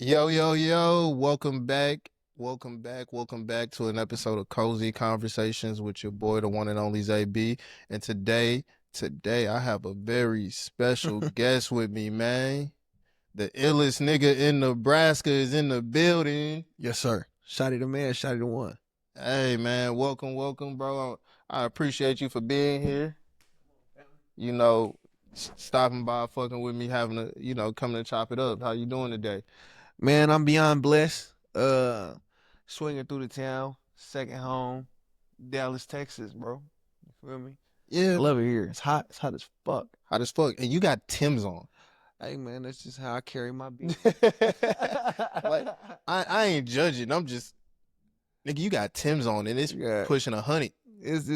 Yo, yo, yo, welcome back. Welcome back. Welcome back to an episode of Cozy Conversations with your boy, the one and only ZayyB. And today I have a very special guest with me, man. The illest nigga in Nebraska is in the building. Yes, sir. Shaudie Man, Shaudie the one. Hey, man, welcome, bro. I appreciate you for being here. You know, stopping by, fucking with me, having a, coming to chop it up. How you doing today? Man, I'm beyond blessed. Swinging through the town, second home, Dallas, Texas, bro. You feel me? I Yeah, love it here. It's hot. It's hot as fuck. hot as fuck. And you got Tim's on. Hey, man, that's just how I carry my beat. Like I ain't judging. I'm just nigga. You got Tim's on, and it's Yeah. pushing 100. It's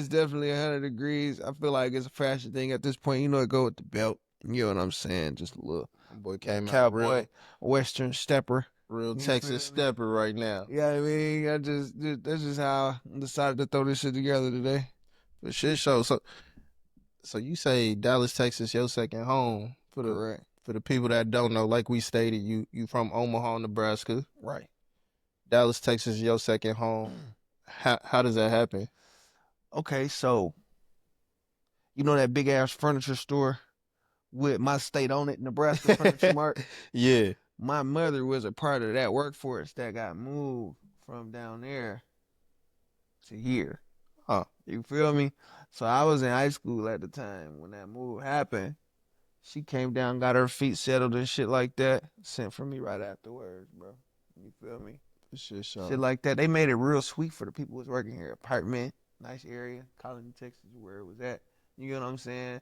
definitely 100 degrees. I feel like it's a fashion thing at this point. You know, it go with the belt. You know what I'm saying? Just a little Boy came out cowboy, Western stepper. real You Texas feel me? stepper right now. Yeah, I mean, that's just how I decided to throw this shit together today. For shit show. So you say Dallas, Texas, your second home Correct. for the people that don't know. Like we stated, you from Omaha, Nebraska. Right. Dallas, Texas, your second home. How does that happen? Okay, so you know that big ass furniture store with my state on it, Nebraska Furniture Mart? Yeah. My mother was a part of that workforce that got moved from down there to here. Huh. You feel me? So I was in high school at the time when that move happened. She came down, got her feet settled and shit like that. Sent for me right afterwards, bro. You feel me? For shit show. Shit like that. They made it real sweet for the people who was working here. Apartment, nice area, Colony, Texas, where it was at. You know what I'm saying?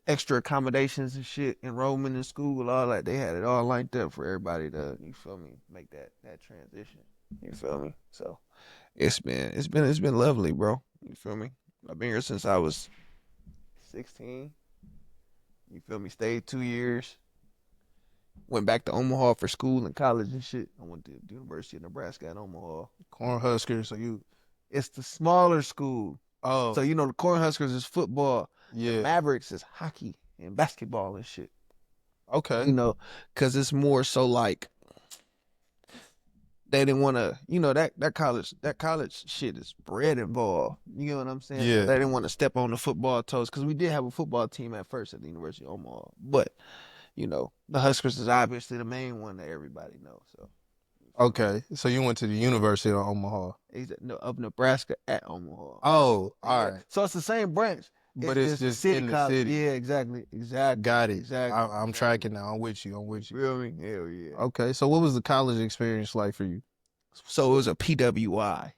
Extra accommodations and shit, enrollment in school, all that. They had it all lined up for everybody to, you feel me, make that transition. You feel me? So it's been lovely, bro. You feel me? I've been here since I was 16. You feel me? Stayed 2 years. Went back to Omaha for school and college and shit. I went to the University of Nebraska at Omaha. Cornhuskers. So you. It's the smaller school. Oh. So you know the Cornhuskers is football. Yeah. The Mavericks is hockey and basketball and shit. Okay. You know, cause it's more so like they didn't want to. You know that college shit is bread involved. You know what I'm saying? Yeah. So they didn't want to step on the football toes because we did have a football team at first at the University of Omaha, but you know the Huskers is obviously the main one that everybody knows. So Okay. So you went to the University of Omaha. of Nebraska at Omaha. Oh, Yeah. all right. So it's the same branch. But it's just city in the college. city. Yeah, exactly. Got it. Exactly. I'm tracking now. I'm with you. Feel me? Hell yeah. Okay. So what was the college experience like for you? So it was a PWI.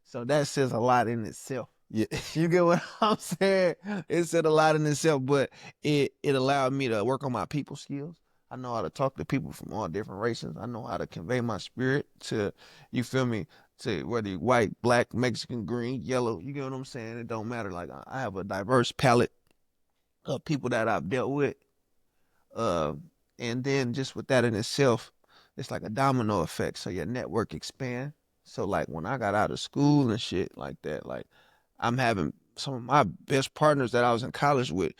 So that says a lot in itself. Yeah. You get what I'm saying? It said a lot in itself, but it allowed me to work on my people skills. I know how to talk to people from all different races. I know how to convey my spirit to, you feel me, to whether you're white, black, Mexican, green, yellow. You get what I'm saying? It don't matter. Like I have a diverse palette of people that I've dealt with. Uh, and then just with that in itself, it's like a domino effect. So your network expand. So like when I got out of school and shit like that, like I'm having some of my best partners that I was in college with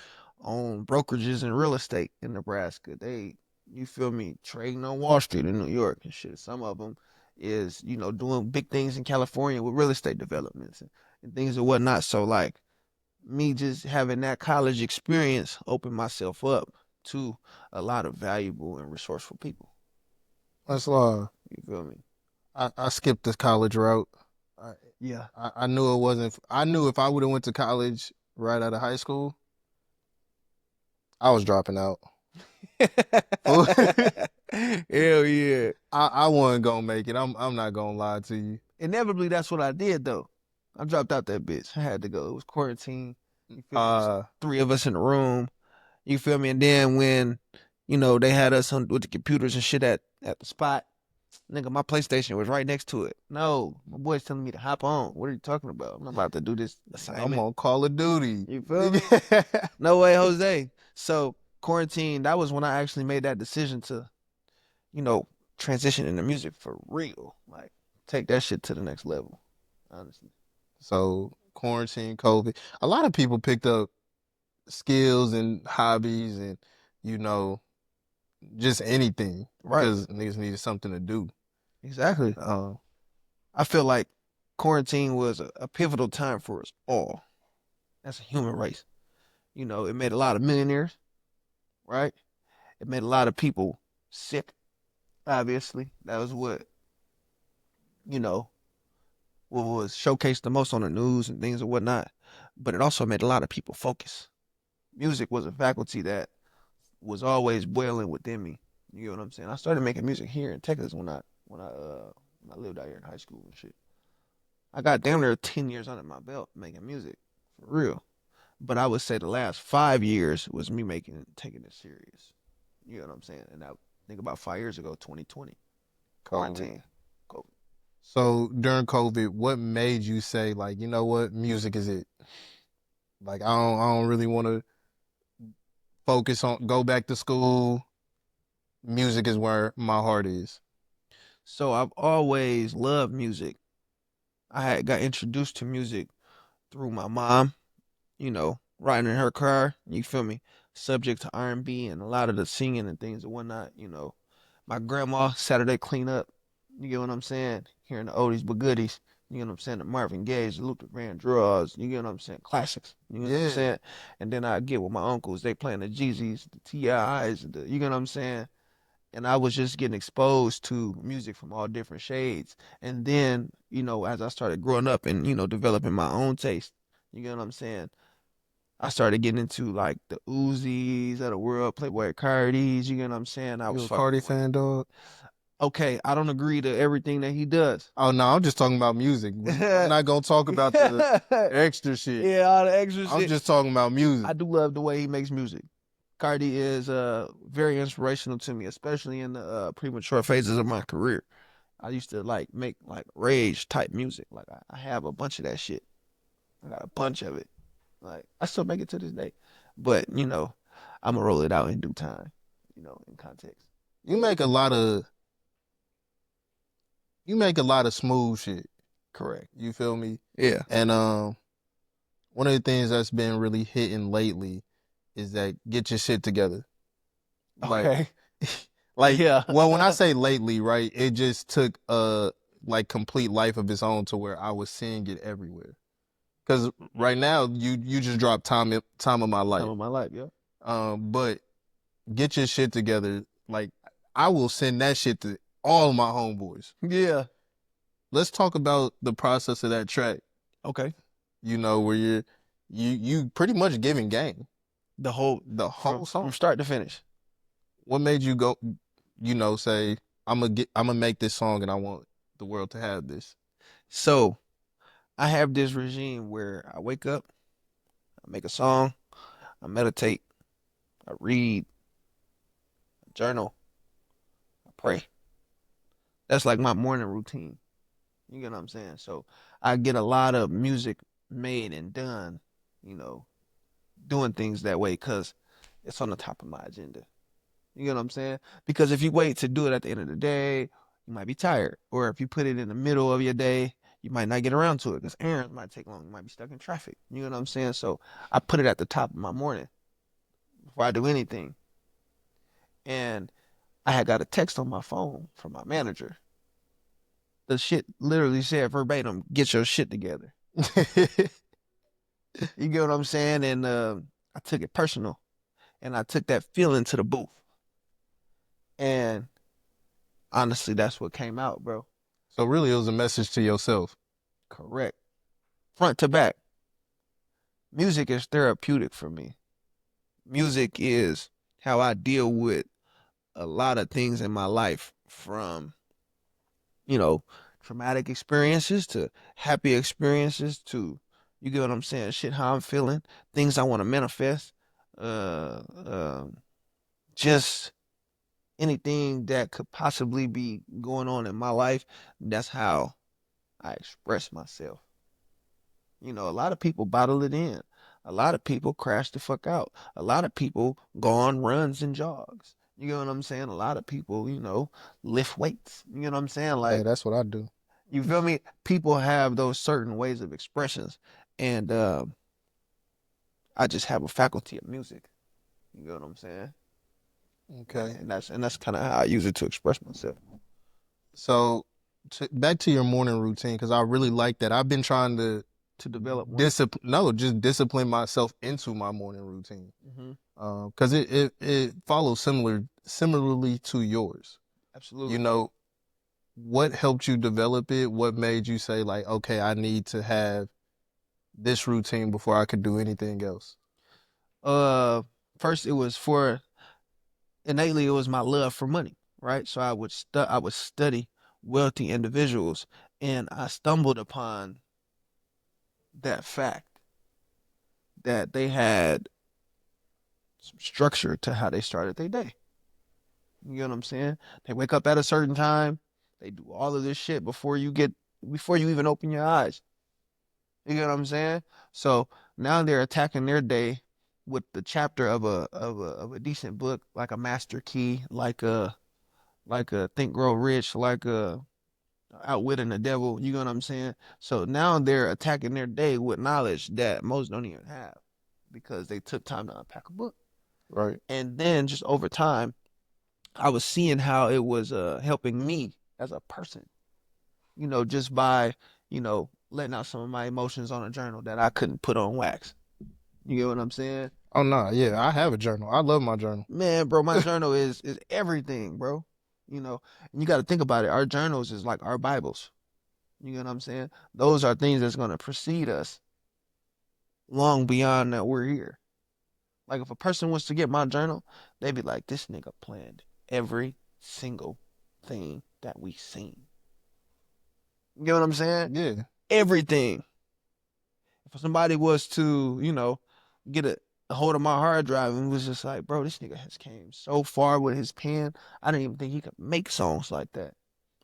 own brokerages in real estate in Nebraska. They, you feel me, trading on Wall Street in New York and shit. Some of them is, you know, doing big things in California with real estate developments and things and whatnot. So like me just having that college experience opened myself up to a lot of valuable and resourceful people. That's law. You feel me? I skipped the college route. Yeah. I knew it wasn't. I knew if I would have went to college right out of high school, I was dropping out. Hell yeah. I wasn't gonna make it. I'm not gonna lie to you. Inevitably, that's what I did though. I dropped out that bitch. I had to go. It was quarantine. You feel me? It was three of us in the room. You feel me? And then when, you know, they had us on with the computers and shit at the spot, nigga, my PlayStation was right next to it. No, my boy's telling me to hop on. What are you talking about? I'm about to do this assignment. I'm on Call of Duty. You feel me? No way, Jose. So quarantine, that was when I actually made that decision to, you know, transition into music for real. Like take that shit to the next level. Honestly. So quarantine, COVID. A lot of people picked up skills and hobbies and you know just anything Right. because niggas needed something to do. Exactly. Uh, I feel like quarantine was a pivotal time for us all as a human race. You know, it made a lot of millionaires, right? It made a lot of people sick, obviously. That was what, you know, what was showcased the most on the news and things and whatnot. But it also made a lot of people focus. Music was a faculty that was always boiling within me. You know what I'm saying? I started making music here in Texas when I lived out here in high school and shit. I got damn near 10 years under my belt making music for real. But I would say the last 5 years was me taking it serious. You know what I'm saying? And I think about 5 years ago, 2020, COVID. quarantine, COVID. So during COVID, what made you say like, you know what, music is it? Like I don't really want to focus on go back to school. Music is where my heart is. So I've always loved music. I had got introduced to music through my mom, riding in her car, you feel me, subject to R&B and a lot of the singing and things and whatnot. My grandma, Saturday cleanup, you get what I'm saying? Hearing the oldies but goodies, you get what I'm saying? The Marvin Gaye's, the Luther Vandross, you get what I'm saying? Classics, you get what I'm Yeah. saying? And then I get with my uncles, they playing the Jeezys, the T.I.'s, you get what I'm saying? And I was just getting exposed to music from all different shades. And then, as I started growing up and, developing my own taste, you get what I'm saying? I started getting into like the Uzis of the world, Playboy Cardi's, you get what I'm saying? I You was a fucking Cardi with it. fan, dog? Okay, I don't agree to everything that he does. Oh no, I'm just talking about music. I'm Yeah, not gonna talk about the extra shit. all the extra I'm shit. just talking about music. I do love the way he makes music. Cardi is very inspirational to me, especially in the premature phases of my career. I used to like make like rage type music. Like I have a bunch of that shit. I got a bunch of it. Like I still make it to this day. But, I'm gonna roll it out in due time, in context. You make a lot of you make a lot of smooth shit. Correct. You feel me? Yeah. And one of the things that's been really hitting lately is that get your shit together. Like Okay. like Yeah. well when I say lately, right, it just took a like complete life of its own to where I was seeing it everywhere. Cause right now you just dropped time of my Time life. of my life, yeah. But get your shit together. Like I will send that shit to all my homeboys. Yeah. Let's talk about the process of that track. Okay. Where you pretty much giving game The whole the from whole from song. start to finish. What made you go? Say I'm gonna make this song and I want the world to have this. So I have this regime where I wake up, I make a song, I meditate, I read, I journal, I pray. That's like my morning routine. You get what I'm saying? So I get a lot of music made and done, you know, doing things that way because it's on the top of my agenda. You get what I'm saying? Because if you wait to do it at the end of the day, you might be tired. Or if you put it in the middle of your day, you might not get around to it because errands might take long. You might be stuck in traffic. You know what I'm saying? So I put it at the top of my morning before I do anything. And I had got a text on my phone from my manager. The shit literally said verbatim, get your shit together. You get what I'm saying? And I took it personal. And I took that feeling to the booth. And honestly, that's what came out, bro. So really, it was a message to yourself. Correct. Front to back. Music is therapeutic for me. Music is how I deal with a lot of things in my life from, you know, traumatic experiences to happy experiences to, you get what I'm saying, shit, how I'm feeling, things I want to manifest, uh, um, just anything that could possibly be going on in my life. That's how I express myself. A lot of people bottle it in. A lot of people crash the fuck out. A lot of people go on runs and jogs. You know what I'm saying? A lot of people, lift weights. You know what I'm saying? Hey, Like, that's what I do. you feel me? People have those certain ways of expressions. And I just have a faculty of music. You know what I'm saying? Okay. And that's kind of how I use it to express myself. So back to your morning routine, because I really like that. I've been trying to To develop one. discipline, no, just discipline myself into my morning routine. Hmm. Because it follows similarly to yours. You Absolutely. know, what helped you develop it? What made you say like, okay, I need to have this routine before I could do anything else? Uh, First it was for innately it was my love for money, right? So I would study wealthy individuals, and I stumbled upon that fact that they had some structure to how they started their day. You know what I'm saying? They wake up at a certain time. They do all of this shit before you even open your eyes. You know what I'm saying? So now they're attacking their day with the chapter of a decent book, like a Master Key, like a Think Grow Rich, like a Outwitting the Devil. You know what I'm saying? So now they're attacking their day with knowledge that most don't even have because they took time to unpack a book. Right. And then just over time, I was seeing how it was helping me as a person, just by, letting out some of my emotions on a journal that I couldn't put on wax. You get what I'm saying? Oh no, yeah, I have a journal. I love my journal. Man, bro, my journal is everything, bro. You know, and you got to think about it. Our journals is like our Bibles. You get what I'm saying? Those are things that's going to precede us long beyond that we're here. Like if a person wants to get my journal, they'd be like, this nigga planned every single thing that we seen. You get what I'm saying? Yeah. Everything. If somebody was to, get a hold of my hard drive and was just like, bro, this nigga has came so far with his pen. I didn't even think he could make songs like that.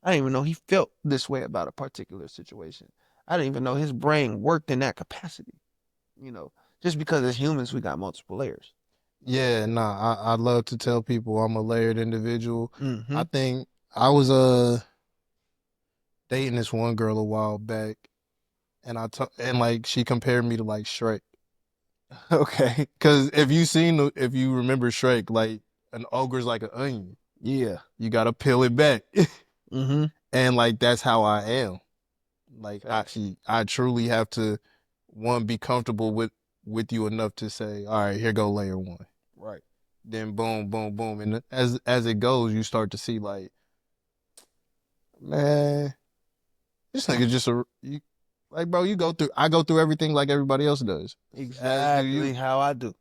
I didn't even know he felt this way about a particular situation. I didn't even know his brain worked in that capacity. You know, just because as humans we got multiple layers. Yeah, nah, I love to tell people I'm a layered individual. Mm-hmm. I think I was dating this one girl a while back, and and like she compared me to like Shrek. Okay. Cause if you remember Shrek, like an ogre's like an onion. Yeah. You gotta peel it back. Mm-hmm. And like that's how I am. Like Facts. I truly have to one be comfortable with you enough to say, all right, here go layer one. Right. Then boom, boom, boom. And as it goes, you start to see like, man, this nigga just like bro, I go through everything like everybody else does. As do Exactly you, how I do.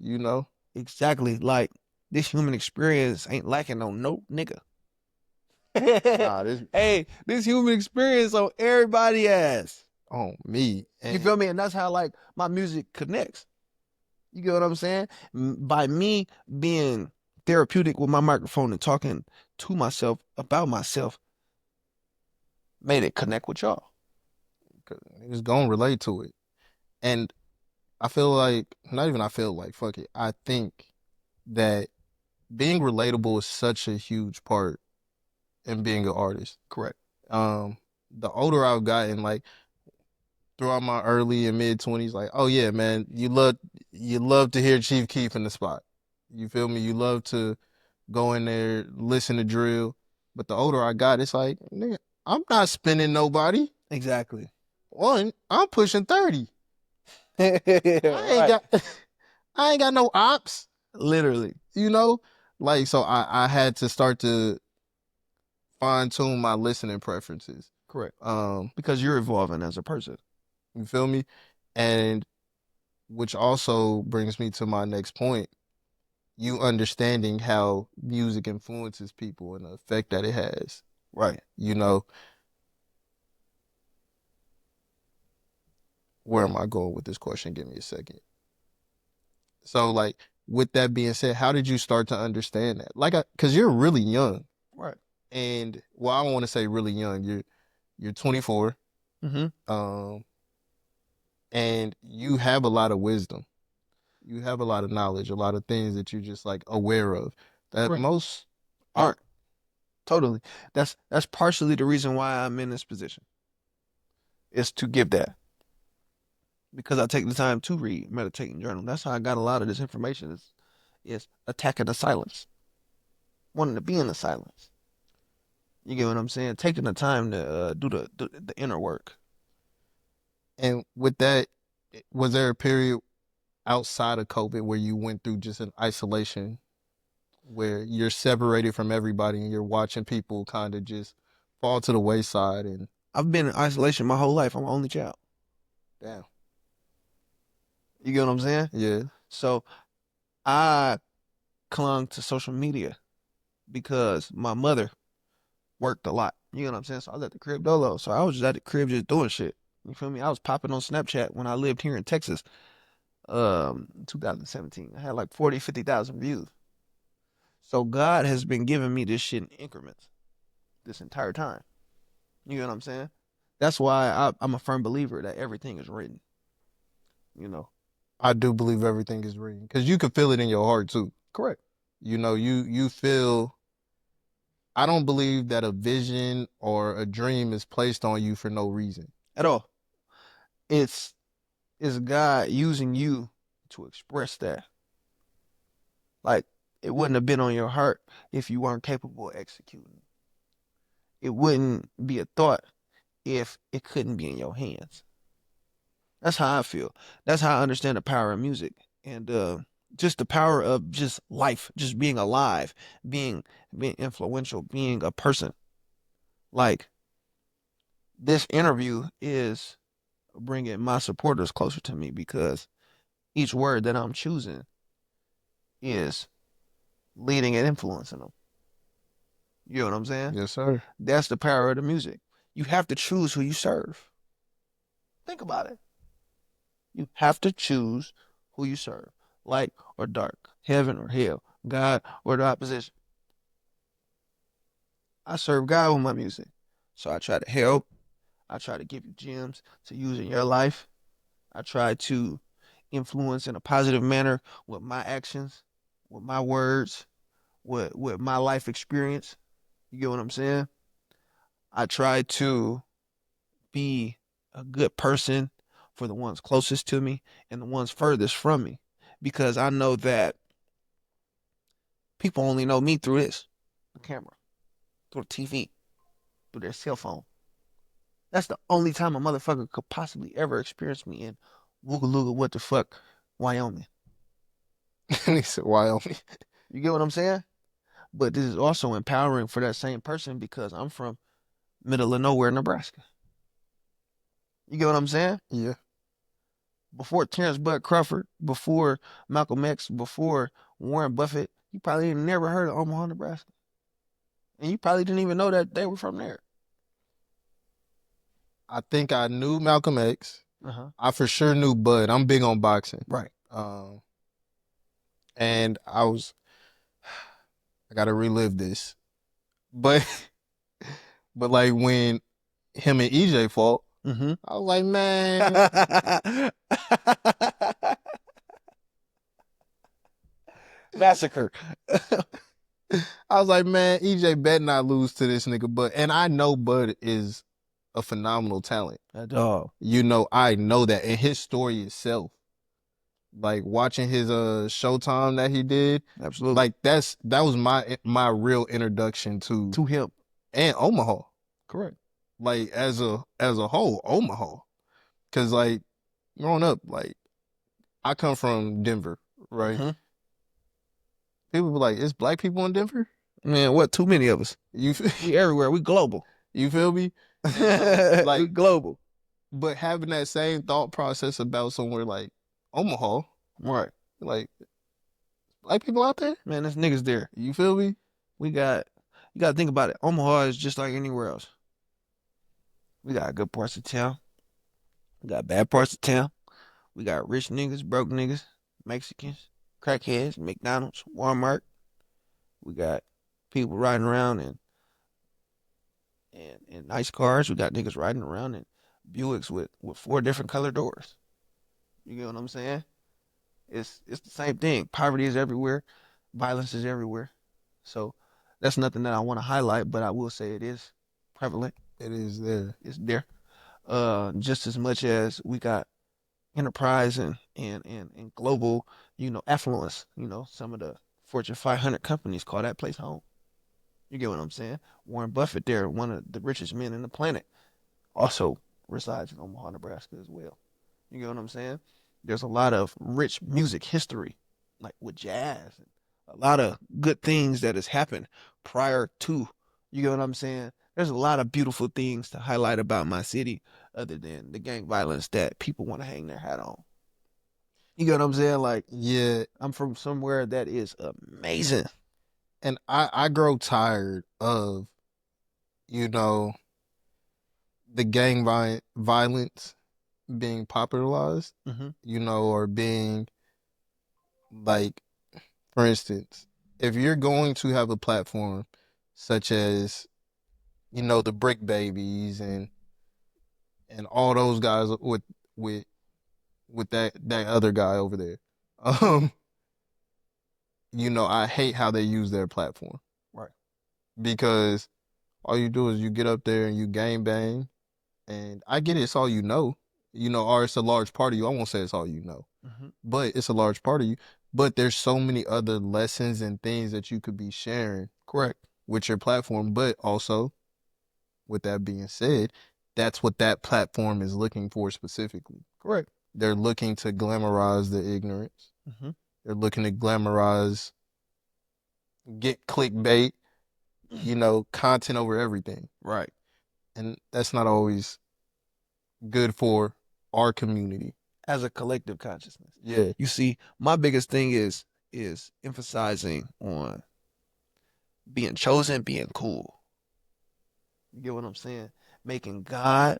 you know? Exactly. Like this human experience ain't lacking on no nigga. Nah, this Hey, this human experience on everybody ass. on me. You And feel me? And that's how like my music connects. You get what I'm saying? By me being therapeutic with my microphone and talking to myself about myself made it connect with y'all. niggas gonna relate to it. And I feel like not even I feel like fuck it. I think that being relatable is such a huge part in being an artist. Correct. Um, the older I've gotten, like throughout my early and mid 20s, like, oh yeah, man, you love to hear Chief Keef in the spot. You feel me? You love to go in there, listen to drill. But the older I got, it's like, nigga, I'm not spinning nobody. Exactly. One, I'm pushing 30. I ain't Right. got I ain't got no ops, Literally. you know? Like so I had to start to fine tune my listening preferences. Correct. Um, Because you're evolving as a person. you feel me? And which also brings me to my next point. You understanding how music influences people and the effect that it has. Right. You know, where am I going with this question? Give me a second. So, like, with that being said, how did you start to understand that? Like, because you're really young, Right. and well, I don't want to say really young. You're 24, Mm-hmm. um, and you have a lot of wisdom. You have a lot of knowledge, a lot of things that you're just like aware of that Correct. most aren't. Aren't. Totally. That's partially the reason why I'm in this position. Is to give that. Because I take the time to read, meditate, and journal. That's how I got a lot of this information is attacking the silence. wanting to be in the silence. You get what I'm saying? Taking the time to do the inner work. And with that, was there a period outside of COVID where you went through just an isolation where you're separated from everybody and you're watching people kind of just fall to the wayside and I've been in isolation my whole life. I'm an only child. damn. You get what I'm saying? Yeah. So I clung to social media because my mother worked a lot. You know what I'm saying? So I was at the crib dolo. So I was just at the crib just doing shit. You feel me? I was popping on Snapchat when I lived here in Texas, 2017. I had like 40, 50,000 views. So God has been giving me this shit in increments this entire time. You know what I'm saying? That's why I'm a firm believer that everything is written. You know? I do believe everything is real because you can feel it in your heart too. Correct. You feel. I don't believe that a vision or a dream is placed on you for no reason. At all. It's it's God using you to express that. Like it wouldn't have been on your heart if you weren't capable of executing. It wouldn't be a thought if it couldn't be in your hands. That's how I feel. That's how I understand the power of music and just the power of just life, just being alive, being being influential, being a person. Like this interview is bringing my supporters closer to me because each word that I'm choosing is leading and influencing them. You know what I'm saying? Yes, sir. That's the power of the music. You have to choose who you serve. Think about it. You have to choose who you serve. Light or dark, heaven or hell, God or the opposition. I serve God with my music. So I try to help. I try to give you gems to use in your life. I try to influence in a positive manner with my actions, with my words, with my life experience. You get what I'm saying? I try to be a good person for the ones closest to me and the ones furthest from me because I know that people only know me through this, the camera, through the TV, through their cell phone. That's the only time a motherfucker could possibly ever experience me in Woogalooga, what the fuck, Wyoming. And he said, Wyoming. You get what I'm saying? But this is also empowering for that same person because I'm from middle of nowhere, Nebraska. You get what I'm saying? Yeah. Before Terrence Bud Crawford, before Malcolm X, before Warren Buffett, you probably ain't never heard of Omaha, Nebraska. And you probably didn't even know that they were from there. I think I knew Malcolm X. Uh-huh. I for sure knew Bud. I'm big on boxing. Right. Um, and I gotta relive this. But but like when him and EJ fought, Mm-hmm. I was like, man, Massacre. I was like, man, EJ bet not lose to this nigga. But and I know Bud is a phenomenal talent. That dog. I know that. And his story itself, like watching his Showtime that he did, Absolutely. like that was my real introduction to To him. and Omaha. Correct. Like as a whole, Omaha. Cause like growing up, like I come from Denver, right? Mm-hmm. People be like, "It's black people in Denver." Man, what? Too many of us. You We everywhere. We global. you feel me? We Like, global. but having that same thought process about somewhere like Omaha, Right. like black people out there. Man, there's niggas there. You feel me? We got you gotta think about it. Omaha is just like anywhere else. We got good parts of town. We got bad parts of town. We got rich niggas, broke niggas, Mexicans, crackheads, McDonald's, Walmart. We got people riding around in nice cars. We got niggas riding around in Buicks with four different color doors. You get what I'm saying? It's the same thing. Poverty is everywhere. Violence is everywhere. So that's nothing that I want to highlight, but I will say it is prevalent. It is there. It's there. Just as much as we got enterprise and global, affluence. Some of the Fortune 500 companies call that place home. You get what I'm saying? Warren Buffett, there, one of the richest men in the planet, also resides in Omaha, Nebraska as well. You get what I'm saying? There's a lot of rich music history, like with jazz, and a lot of good things that has happened prior to. You get what I'm saying? There's a lot of beautiful things to highlight about my city, other than the gang violence that people want to hang their hat on. You get what I'm saying? Like Yeah, I'm from somewhere that is amazing. and I grow tired of, you know, the violence being popularized, Mm-hmm. or being like, for instance, if you're going to have a platform such as, the Brick Babies and all those guys with with that other guy over there. Um, I hate how they use their platform Right. because all you do is you get up there and you gang bang, and I get it, it's all or it's a large part of you. I won't say it's all you know, Mm-hmm. but it's a large part of you. But there's so many other lessons and things that you could be sharing Correct. with your platform. But also, with that being said, that's what that platform is looking for specifically. Correct. They're looking to glamorize the ignorance. Mm-hmm. They're looking to glamorize, get clickbait, content over everything. Right. And that's not always good for our community. As a collective consciousness. Yeah. You see, my biggest thing is emphasizing on being chosen, being cool. You get what I'm saying? Making God,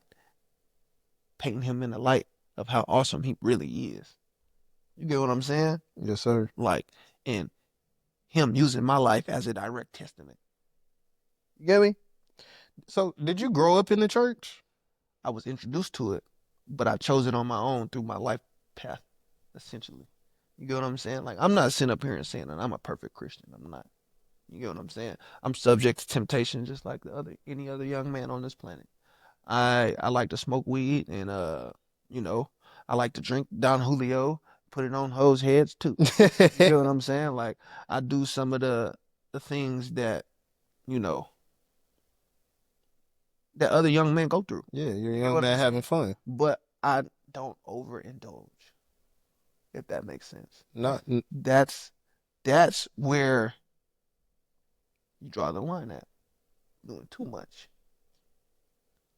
painting him in the light of how awesome he really is. You get what I'm saying? Yes, sir. Like, and him using my life as a direct testament. You get me? So, did you grow up in the church? I was introduced to it, but I chose it on my own through my life path, essentially. You get what I'm saying? Like, I'm not sitting up here and saying that I'm a perfect Christian. I'm not. You get what I'm saying? I'm subject to temptation just like any other young man on this planet. I like to smoke weed and you know, I like to drink Don Julio, put it on hoes' heads too. You get what I'm saying? Like I do some of the things that, you know, that other young men go through. Yeah, you're a You get young what I'm man having saying? fun. But I don't overindulge, if that makes sense. Not That's that's where you draw the line at. Doing too much.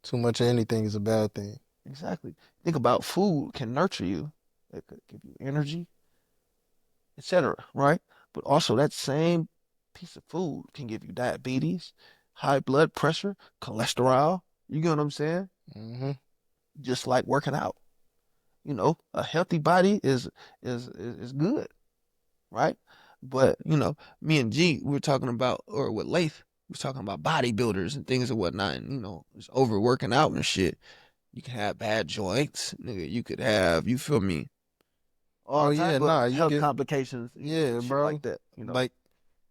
too much of anything is a bad thing. Exactly. Think about food can nurture you. It could give you energy, etc. Right? But also that same piece of food can give you diabetes, high blood pressure, cholesterol. You get what I'm saying? Hmm. Just like working out. You know, a healthy body is good, right? But me and G, we were talking about, or with Lath, we were talking about bodybuilders and things and whatnot, and just over working out and shit. You can have bad joints, nigga. You could have, you feel me, Oh all yeah, type of nah, you health get complications, yeah, shit like bro. that. Like,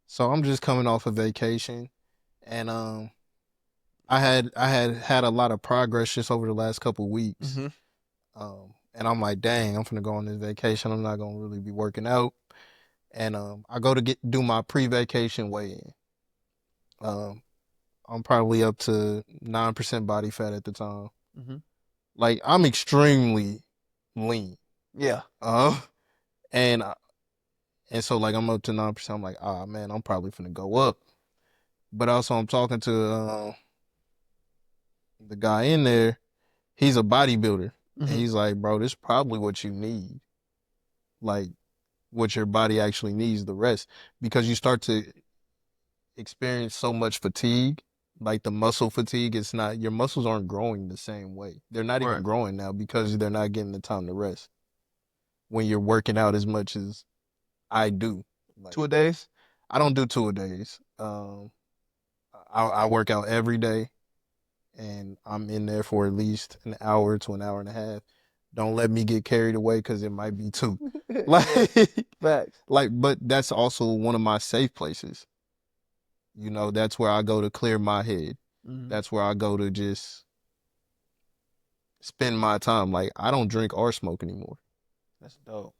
so I'm just coming off a vacation, and I had a lot of progress just over the last couple of weeks. Mm-hmm. And I'm like, dang, I'm gonna go on this vacation. I'm not gonna really be working out. And I go to do my pre-vacation weigh-in. Um, I'm probably up to 9% body fat at the time. Mm-hmm. Like, I'm extremely lean. Yeah. Uh, and and so like I'm up to 9%. I'm like, ah man, I'm probably finna go up. But also I'm talking to the guy in there. He's a bodybuilder, and Mm-hmm. he's like, bro, this is probably what you need. Like, what your body actually needs, the rest, because you start to experience so much fatigue, like the muscle fatigue. It's not, your muscles aren't growing the same way. They're not even Right. growing now because they're not getting the time to rest when you're working out as much as I do. Like, 2 days. I don't do 2 a days. I work out every day, and I'm in there for at least an hour to an hour and a half. Don't let me get carried away because it might be two. Like, Yeah. Facts. but that's also one of my safe places. That's where I go to clear my head. Mm-hmm. That's where I go to just spend my time. Like, I don't drink or smoke anymore. That's dope.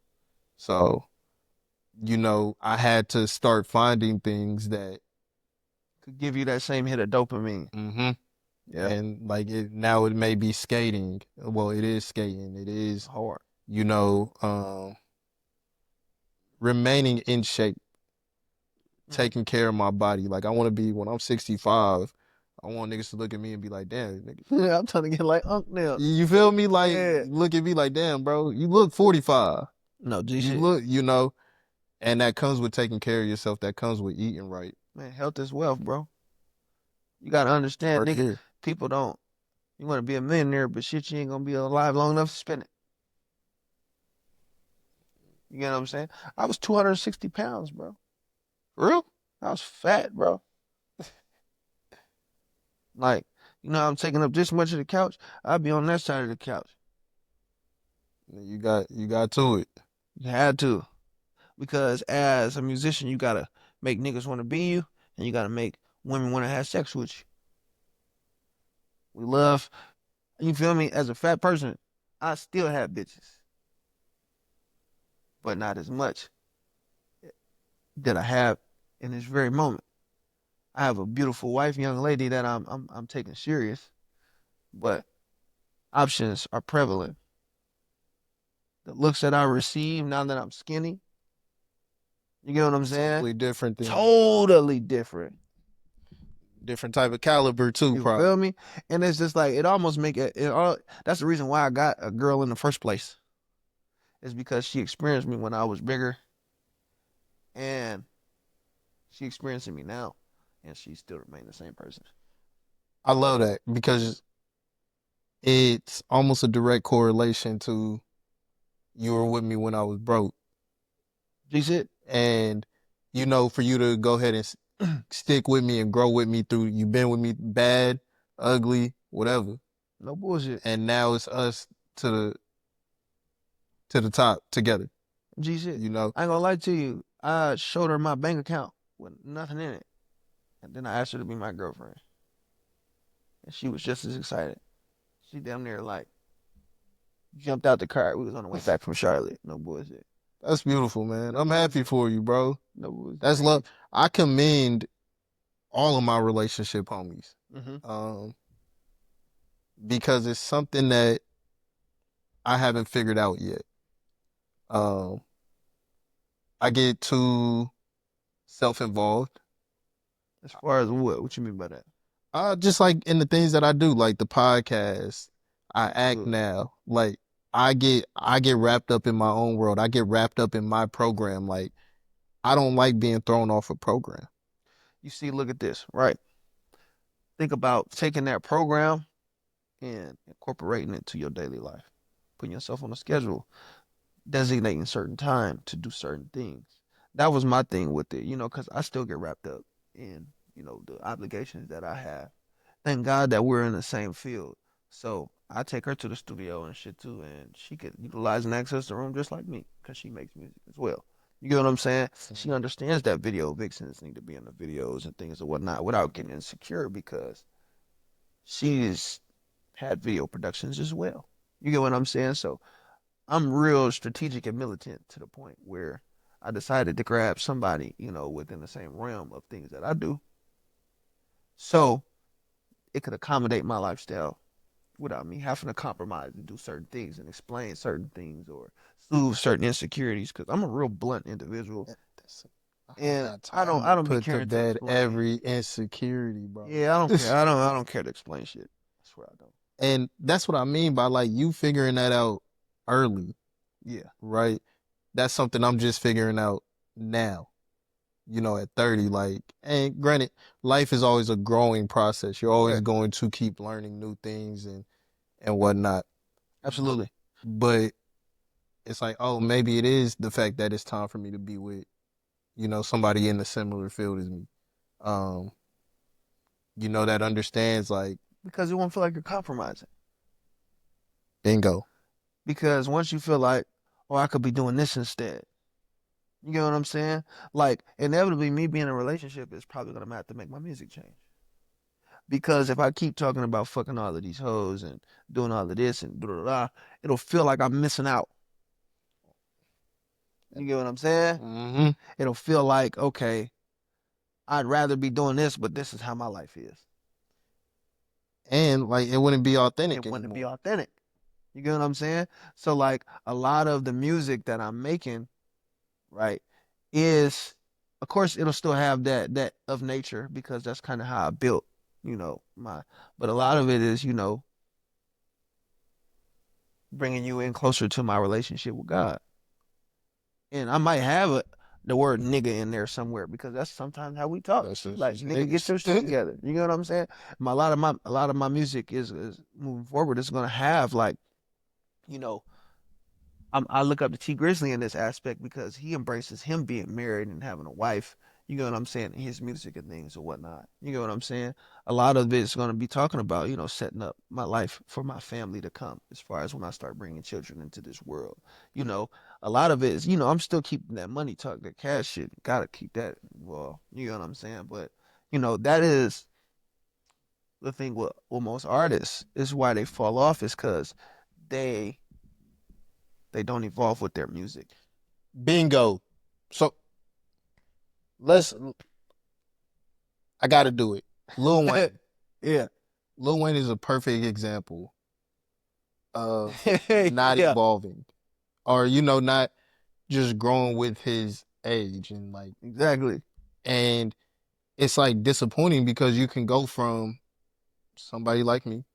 So, I had to start finding things that could give you that same hit of dopamine. Mm-hmm. Yeah, And like now it may be skating. Well, it is skating. It is, hard. you know, remaining in shape, Mm. taking care of my body. Like I want to be when I'm 65. I want niggas to look at me and be like, damn, nigga. Yeah, I'm trying to get like Unc now. You feel me? Like Yeah. look at me like, damn, bro, you look 45. No, G You shit. look, and that comes with taking care of yourself. That comes with eating right. Man, health is wealth, bro. You gotta understand, Heard nigga. here. People don't. You want to be a millionaire, but shit, you ain't gonna be alive long enough to spend it. You get what I'm saying? I was 260 pounds, bro. Real? I was fat, bro. Like, I'm taking up this much of the couch. I'd be on that side of the couch. You got to it. You had to. Because as a musician, you gotta make niggas want to be you, and you gotta make women want to have sex with you. We love, you feel me? As a fat person, I still have bitches, but not as much that I have in this very moment. I have a beautiful wife, young lady that I'm taking serious, but options are prevalent. The looks that I receive now that I'm skinny, you get what I'm saying? Totally different than Totally different. different type of caliber too, You feel probably. me? And it's just like it almost make it all. That's the reason why I got a girl in the first place. Is because she experienced me when I was bigger, and she experiencing me now, and she still remain the same person. I love that because it's almost a direct correlation to you were with me when I was broke. G shit. And, for you to go ahead and stick with me and grow with me through, you've been with me bad, ugly, whatever. No bullshit. And now it's us to the top together, G shit. you know? I ain't gonna lie to you. I showed her my bank account with nothing in it, and then I asked her to be my girlfriend, and she was just as excited. She damn near like jumped out the car. We was on the way back from Charlotte. No bullshit. That's beautiful, man. No I'm happy bullshit. for you, bro. No bullshit. That's Thank love. you. I commend all of my relationship homies. Mm-hmm. Um, because it's something that I haven't figured out yet. Um, I get too self-involved. As far as what? What you mean by that? Just like in the things that I do, like the podcast, I act Absolutely. now. Like I get wrapped up in my own world. I get wrapped up in my program. Like I don't like being thrown off a program. You see, look at this, right? Think about taking that program and incorporating it to your daily life, putting yourself on a schedule, designating certain time to do certain things. That was my thing with it, because I still get wrapped up in, the obligations that I have. Thank God that we're in the same field. So I take her to the studio and shit too, and she could utilize and access the room just like me, because she makes music as well. You get what I'm saying? She Mhm. understands that video vixens need to be in the videos and things and whatnot without getting insecure because she's had video productions as well. You get what I'm saying? So I'm real strategic and militant to the point where I decided to grab somebody, within the same realm of things that I do. So it could accommodate my lifestyle without me having to compromise and do certain things and explain certain things or soothe certain insecurities because I'm a real blunt individual I don't and got I don't time I to don't be put to caring to bed explain. every insecurity, bro. Yeah, I don't care. I don't care to explain shit. I swear I don't. And that's what I mean by like you figuring that out early, Yeah. right? That's something I'm just figuring out now, at 30. Like, and granted, life is always a growing process. You're always Correct. going to keep learning new things and whatnot. But, Absolutely. but it's like, oh, maybe it is the fact that it's time for me to be with, somebody in a similar field as me. Um, that understands like Because it won't feel like you're compromising. bingo. Because once you feel like, oh, I could be doing this instead. You get what I'm saying? Like, inevitably, me being in a relationship is probably going to have to make my music change. Because if I keep talking about fucking all of these hoes and doing all of this and blah, blah, blah, it'll feel like I'm missing out. You get what I'm saying? Hmm. It'll feel like, okay, I'd rather be doing this, but this is how my life is. And like it wouldn't be It authentic wouldn't be anymore. authentic. You get what I'm saying? So like a lot of the music that I'm making, right, is of course it'll still have that of nature because that's kind of how I built, my but a lot of it is, bringing you in closer to my relationship with God. And I might have the word nigga in there somewhere because that's sometimes how we talk. That's Like just nigga, get niggas. your shit together. You know what I'm saying? A lot of my music is moving forward. It's gonna have like, you know, I look up to T Grizzly in this aspect because he embraces him being married and having a wife. You know what I'm saying? His music and things or whatnot. You know what I'm saying? A lot of it's going to be talking about, setting up my life for my family to come as far as when I start bringing children into this world. You know, a lot of it is, I'm still keeping that money talk, that cash shit. Got to keep that. Well, you know what I'm saying? But, that is the thing with most artists is why they fall off is because they they don't evolve with their music. Bingo. So let's. I got to do it. Lil Wayne. Yeah. Lil Wayne is a perfect example of not Yeah, evolving, or not just growing with his age, and like, exactly. and it's like disappointing because you can go from somebody like me.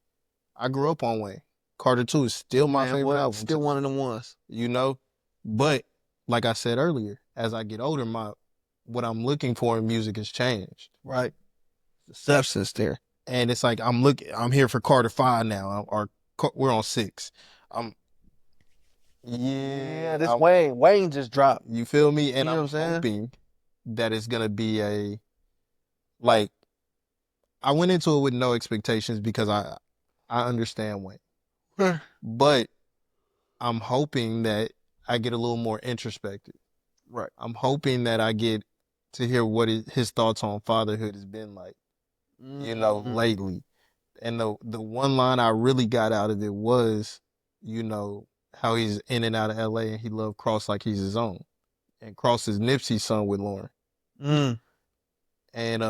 I grew up on Wayne. Carter 2 is still my Man, favorite what? album, Still one of the ones. you know? But like I said earlier, as I get older, my what I'm looking for in music has changed. Right. The substance there. And it's like I'm here for Carter 5 now, or we're on 6. I'm Yeah, yeah, this Wayne just dropped. you feel me? And You know I'm what I'm saying? hoping that it's gonna be a like I went into it with no expectations because I understand Wayne. But I'm hoping that I get a little more introspective. Right. I'm hoping that I get to hear what his thoughts on fatherhood has been like, Mm, lately. And the one line I really got out of it was, how he's in and out of LA and he loved Cross like he's his own. And Cross is Nipsey's son with Lauren. mm. And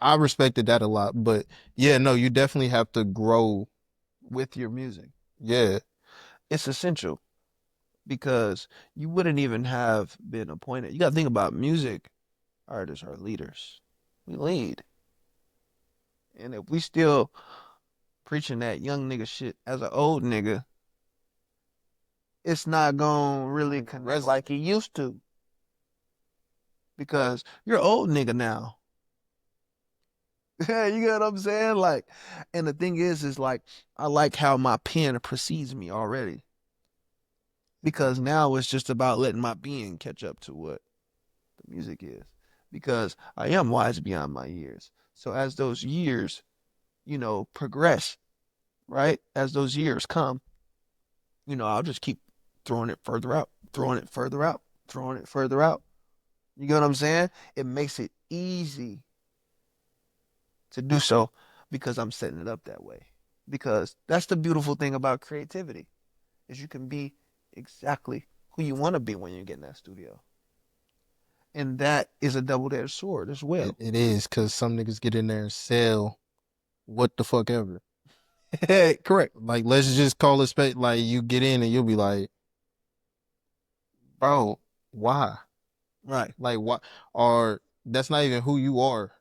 I respected that a lot. But yeah, no, you definitely have to grow. With your music. Yeah. It's essential because you wouldn't even have been appointed. You got to think about music artists are leaders. We lead. And if we still preaching that young nigga shit as an old nigga, it's not going to really connect like it used to because you're old nigga now. You get what I'm saying? Like, and the thing is like, I like how my pen precedes me already because now it's just about letting my being catch up to what the music is because I am wise beyond my years. So as those years, progress, right? As those years come, I'll just keep throwing it further out, throwing it further out, throwing it further out. You get what I'm saying? It makes it easy to do so because I'm setting it up that way. Because that's the beautiful thing about creativity is you can be exactly who you want to be when you get in that studio. And that is a double-edged sword as It, well. it is because some niggas get in there and sell what the fuck ever. Correct. Like, let's just call it spade. Like, you get in and you'll be like, bro, why? Right. Like, why? Or that's not even who you are.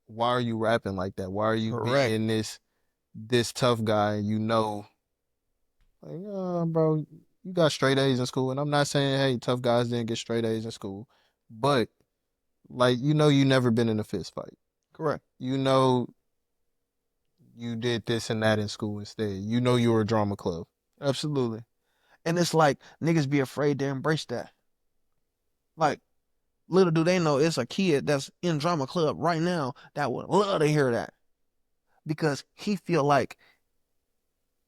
Why are you rapping like that? Why are you Correct. being this tough guy? And like, bro, you got straight A's in school. And I'm not saying, hey, tough guys didn't get straight A's in school, but like, you never been in a fist fight. Correct. You know, you did this and that in school instead. You were a drama club. Absolutely. And it's like niggas be afraid to embrace that. Like, little do they know it's a kid that's in drama club right now that would love to hear that because he feel like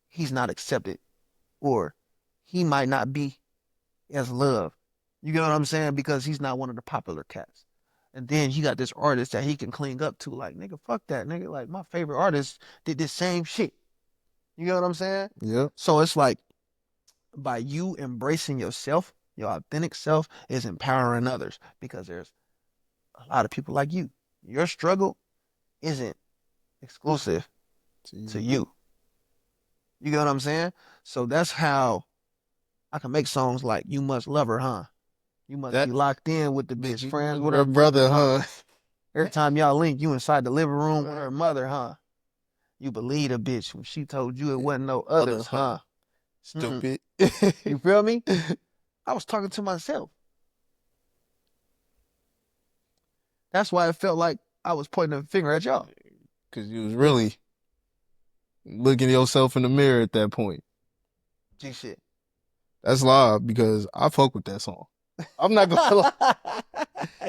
he's not accepted or he might not be as loved. You get what I'm saying? Because he's not one of the popular cats. And then he got this artist that he can cling up to, like, nigga, fuck that, nigga. Like, my favorite artist did this same shit. You get what I'm saying? Yep. So it's like by you embracing yourself, your authentic self is empowering others because there's a lot of people like you. Your struggle isn't exclusive to you. You get what I'm saying? So that's how I can make songs like "You Must Love Her, Huh?" You must be That locked in with the bitch, you friends with her her brother, brother, huh? huh? Every time y'all link, you inside the living room with her mother, huh? You believe a bitch when she told you it wasn't no others, Others, huh? huh? Mm-mm. Stupid. You feel me? I was talking to myself. That's why it felt like I was pointing a finger at y'all. Cause you was really looking at yourself in the mirror at that point. G shit. That's live because I fuck with that song. I'm not gonna lie.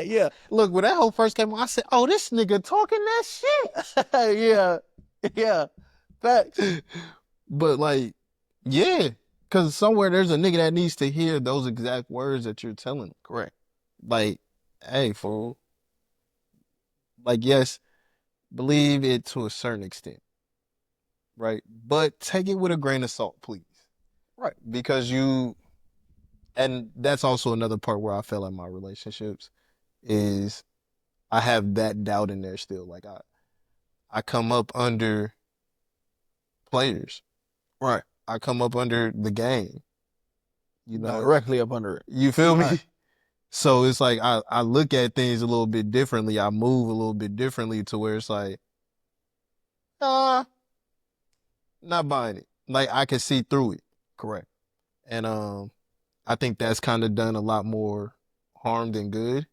Yeah. Look, when that whole first came on, I said, "Oh, this nigga talking that shit." Yeah. Yeah. Facts. But like, yeah, because somewhere there's a nigga that needs to hear those exact words that you're telling. Correct. Like, hey, fool. Like, yes, believe it to a certain extent, right? But take it with a grain of salt, please. Right. Because you, and that's also another part where I fell in my relationships is I have that doubt in there still. Like I come up under players. Right. I come up under the game. You know, Directly up under it. you feel Right. me? So it's like I look at things a little bit differently. I move a little bit differently to where it's like, ah, not buying it. Like I can see through it. Correct. And I think that's kind of done a lot more harm than good.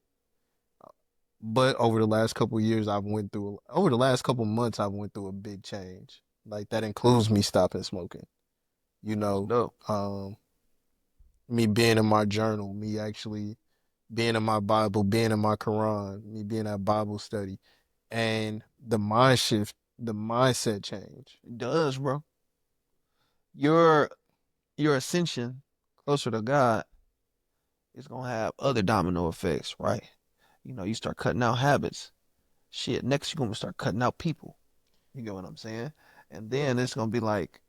But over the last couple of years, over the last couple of months, I've went through a big change. Like that includes me stopping smoking. You That's know, dope. me being in my journal, me actually being in my Bible, being in my Quran, me being at Bible study, and the mind shift, the mindset change. It does, bro. Your your ascension closer to God is gonna have other domino effects, right? You know, you start cutting out habits. Shit, next you're gonna start cutting out people. You get what I'm saying? And then it's gonna be like,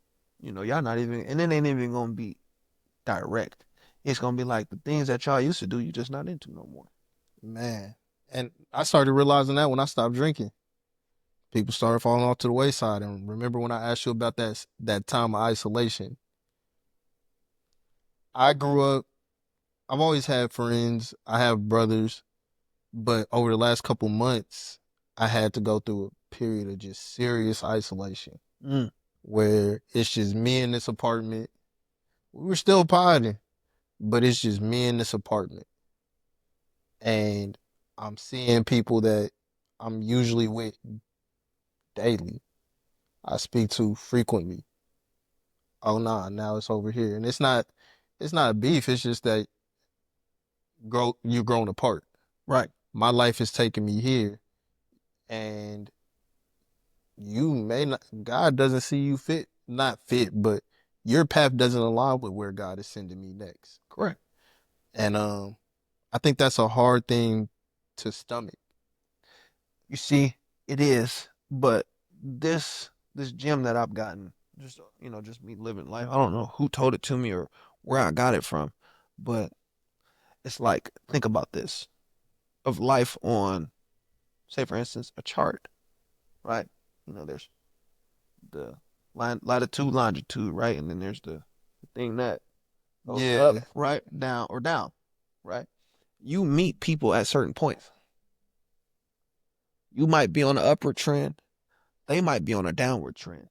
y'all not even, and it ain't even gonna be direct. It's gonna be like the things that y'all used to do, you just not into no more. Man. And I started realizing that when I stopped drinking. People started falling off to the wayside. And remember when I asked you about that time of isolation? I grew up, I've always had friends, I have brothers, but over the last couple months, I had to go through a period of just serious isolation Mm. where it's just me in this apartment. We were still potting, but it's just me in this apartment. And I'm seeing people that I'm usually with daily. I speak to frequently. Oh nah, now it's over here. And it's not a beef, it's just that you're grown apart. Right. My life has taken me here and you may not God doesn't see you fit, not fit, but your path doesn't align with where God is sending me next. Correct. And I think that's a hard thing to stomach. You see, it is, but this gem that I've gotten, just me living life. I don't know who told it to me or where I got it from, but it's like, think about this of life on, say for instance, a chart, right? There's the latitude, longitude, right? And then there's the thing that goes up, Yeah. right, down, or down, right? You meet people at certain points. You might be on an upward trend, they might be on a downward trend,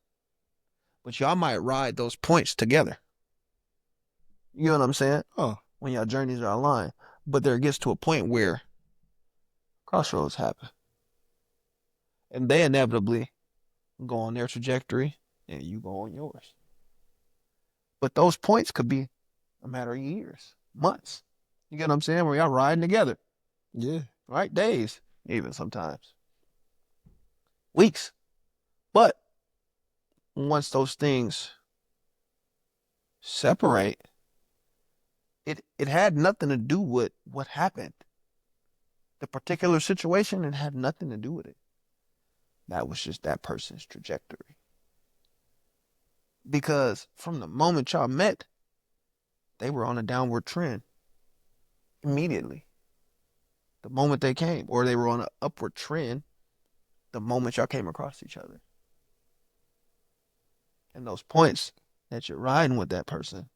but y'all might ride those points together. You know what I'm saying? Huh. When y'all journeys are aligned, but there gets to a point where crossroads happen, and they inevitably go on their trajectory, and you go on yours. But those points could be a matter of years, months. You get what I'm saying? Where y'all riding together, Yeah. right? Days, even sometimes, weeks. But once those things separate, it had nothing to do with what happened. The particular situation, it had nothing to do with it. That was just that person's trajectory. Because from the moment y'all met, they were on a downward trend immediately. the moment they came, or they were on an upward trend the moment y'all came across each other. And those points that you're riding with that person,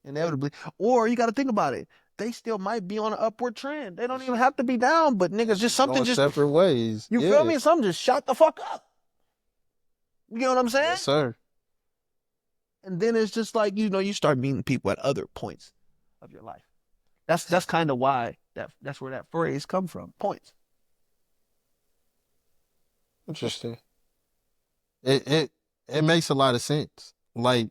inevitably, or you got to think about it. They still might be on an upward trend. They don't even have to be down, but niggas just something Going just, separate ways. you feel Yeah. me? Something just shot the fuck up. You know what I'm saying? Yes, sir. And then it's just like, you start meeting people at other points of your life. That's kind of why that's where that phrase come from. Points. Interesting. It makes a lot of sense. Like,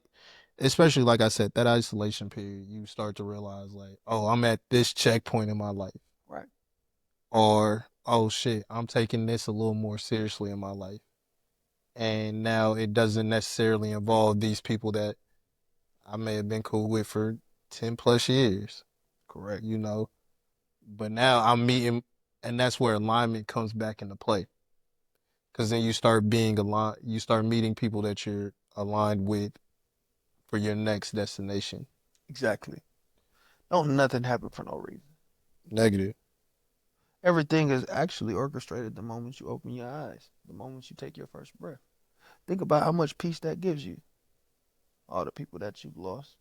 especially like I said, that isolation period, you start to realize like, oh, I'm at this checkpoint in my life. Right. Or, oh shit, I'm taking this a little more seriously in my life. And now it doesn't necessarily involve these people that I may have been cool with for 10 plus years, Correct. you know. But now I'm meeting, and that's where alignment comes back into play. Because then you start being aligned, you start meeting people that you're aligned with for your next destination. Exactly. Don't nothing happen for no reason. Negative. Everything is actually orchestrated the moment you open your eyes, the moment you take your first breath. Think about how much peace that gives you. All the people that you've lost,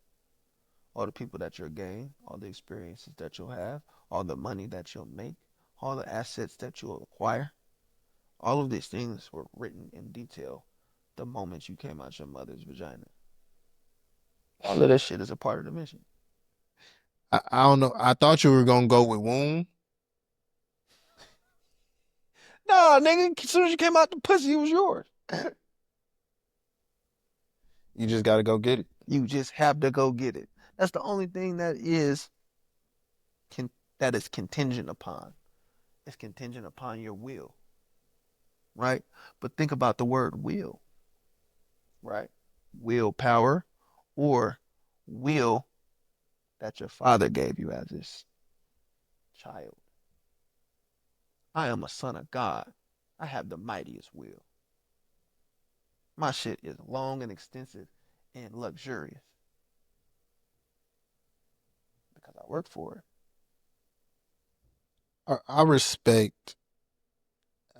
all the people that you'll gain, all the experiences that you'll have, all the money that you'll make, all the assets that you'll acquire. All of these things were written in detail the moment you came out your mother's vagina. All of this shit is a part of the mission. I don't know. I thought you were gonna go with womb. Nah, nigga, as soon as you came out the pussy, it was yours. You just gotta go get it. You just have to go get it. That's the only thing con- that is contingent upon. It's contingent upon your will, right? But think about the word will, right? Willpower or will that your father gave you as this child. I am a son of God. I have the mightiest will. My shit is long and extensive and luxurious because I work for it. I respect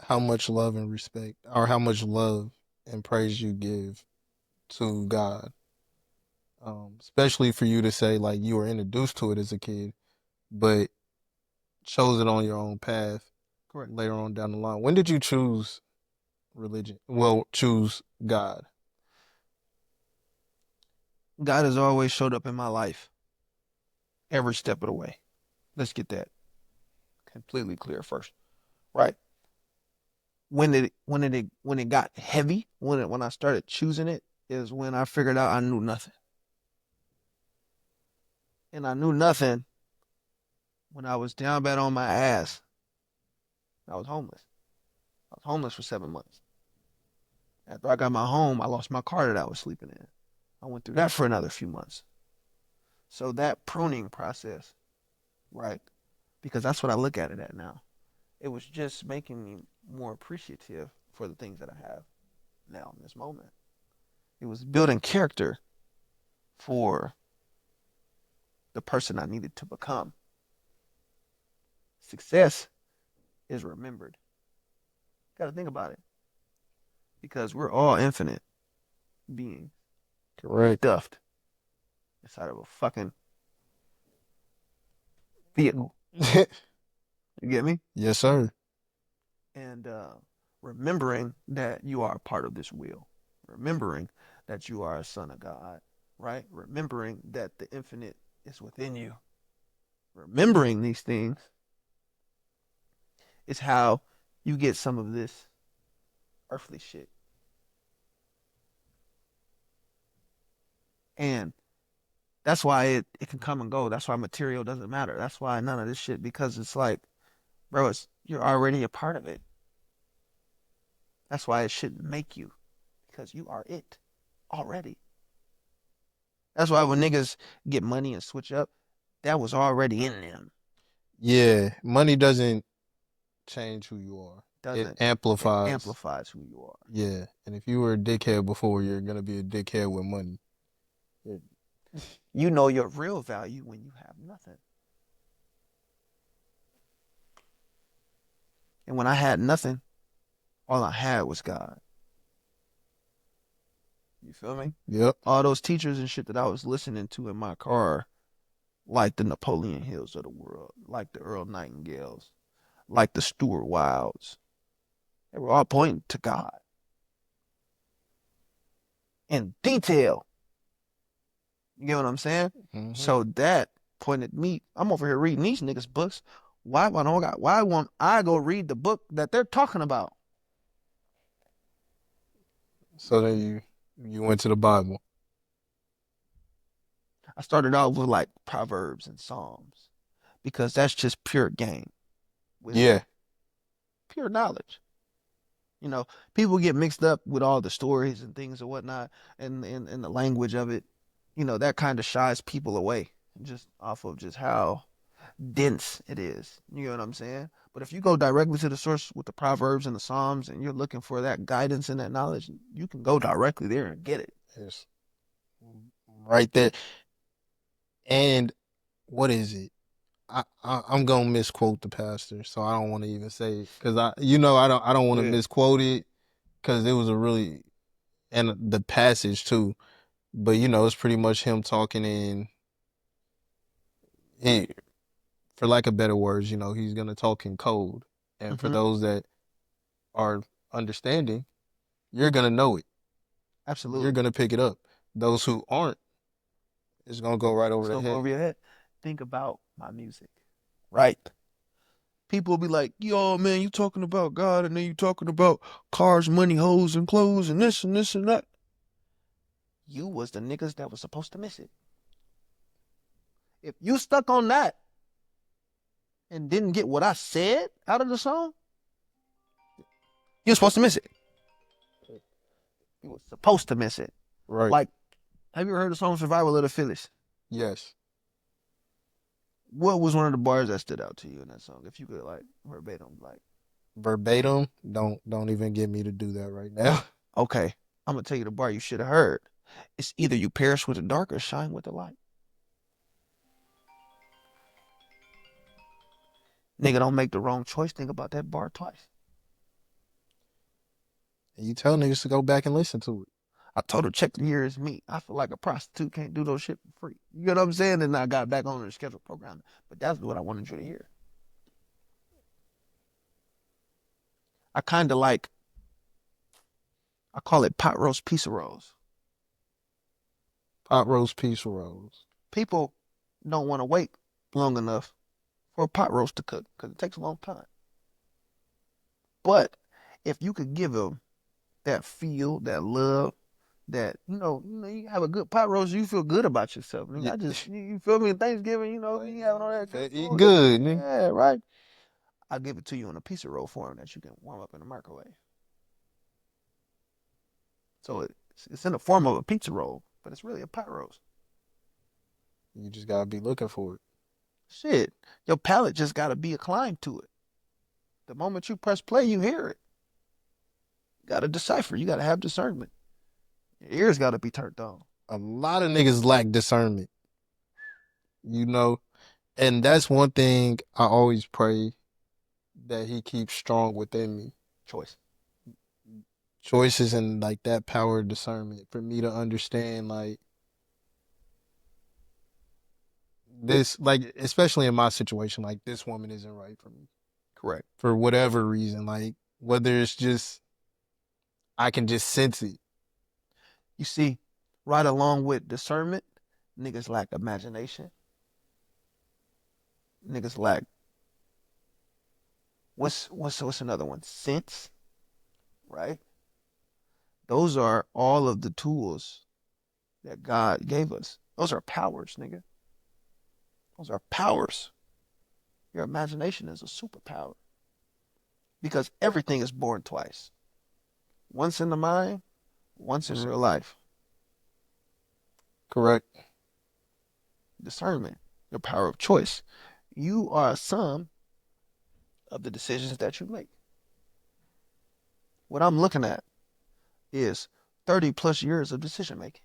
how much love and respect, or how much love and praise you give to God. Especially for you to say like you were introduced to it as a kid, but chose it on your own path Correct. later on down the line. When did you choose religion? Well, choose God. God has always showed up in my life every step of the way. Let's get that completely clear first, right? When it got heavy, when I started choosing it, is when I figured out I knew nothing, and I knew nothing when I was down bad on my ass. I was homeless. I was homeless for 7 months. After I got my home, I lost my car that I was sleeping in. I went through that for another few months. So that pruning process, right? Because that's what I look at it at now. It was just making me more appreciative for the things that I have now in this moment. It was building character for the person I needed to become. Success is remembered. Got to think about it because we're all infinite beings Correct. stuffed inside of a fucking vehicle. You get me? Yes, sir. And remembering that you are a part of this wheel, remembering that you are a son of God, right? Remembering that the infinite is within you. Remembering these things is how you get some of this earthly shit. And that's why it can come and go. That's why material doesn't matter. That's why none of this shit, because it's like, bro, you're already a part of it. That's why it shouldn't make you, because you are it already. That's why when niggas get money and switch up, that was already in them. Yeah, money doesn't change who you are. It Doesn't. It amplifies. amplifies who you are. Yeah, and if you were a dickhead before, you're gonna be a dickhead with money. You know your real value when you have nothing. And when I had nothing, all I had was God. You feel me? Yep. All those teachers and shit that I was listening to in my car, like the Napoleon Hills of the world, like the Earl Nightingales, like the Stuart Wilds, they were all pointing to God in detail. You get what I'm saying? Hmm. So that pointed me. I'm over here reading these niggas' books. Why won't I go read the book that they're talking about? So then you went to the Bible. I started out with like Proverbs and Psalms because that's just pure game, wisdom, Yeah. pure knowledge. You know, people get mixed up with all the stories and things and whatnot, and the language of it. You know, that kind of shies people away just off of just how dense it is. You know what I'm saying? But if you go directly to the source with the Proverbs and the Psalms and you're looking for that guidance and that knowledge, you can go directly there and get it. It's right there. And what is it? I'm gonna misquote the pastor, so I don't want to even say it because I don't want to Yeah. misquote it because it was a really and the passage too. But it's pretty much him talking in for lack of better words, he's gonna talk in code. And for Hmm. those that are understanding, you're gonna know it. You're Absolutely. gonna pick it up. Those who aren't, it's gonna go right over It's the gonna go head. over your head. Think about my music, right? People will be like, "Yo, man, you talking about God, and then you talking about cars, money, hoes, and clothes, and this and that." You was the niggas that was supposed to miss it. If you stuck on that and didn't get what I said out of the song, you're supposed to miss it. You were supposed to miss it. Right. Like, have you ever heard the song "Survival of the Fittest"? Yes. What was one of the bars that stood out to you in that song? If you could like verbatim, like, Verbatim. Don't even get me to do that right now. okay, I'm gonna tell you the bar you should have heard. It's either you perish with the dark or shine with the light. Nigga, don't make the wrong choice. Think about that bar twice. And you tell niggas to go back and listen to it. I told her, check the year as me. I feel like a prostitute can't do those shit for free. You know what I'm saying? And I got back on the scheduled program. But that's what I wanted you to hear. I kind of like, I call it pot roast pizza rolls. Pot roast, peace rolls. People don't want to wait long enough for a pot roast to cook because it takes a long time. But if you could give them that feel, that love, that you have a good pot roast, you feel good about yourself. Yeah. I just you feel me? Thanksgiving, you having all that good Eat food. It's good, nigga. yeah, right. I'll give it to you in a pizza roll form that you can warm up in the microwave. So it's in the form of a pizza roll, but it's really a pot roast. You just gotta be looking for it. Shit, your palate just got to be inclined to it. The moment you press play, you hear it. You got to decipher. You got to have discernment. Your ears got to be turned on. A lot of niggas lack discernment, you know, and that's one thing I always pray that he keeps strong within me. Choice. Choices and like that power of discernment for me to understand like this, like especially in my situation, like this woman isn't right for me Correct. for whatever reason, like whether it's just I can just sense it. You see, right along with discernment, niggas lack imagination. Niggas lack what's another one? Sense, right? Those are all of the tools that God gave us. Those are powers, nigga. Those are powers. Your imagination is a superpower because everything is born twice. Once in the mind, once in real life. Correct. Discernment, your power of choice. You are a sum of the decisions that you make. What I'm looking at is 30 plus years of decision making.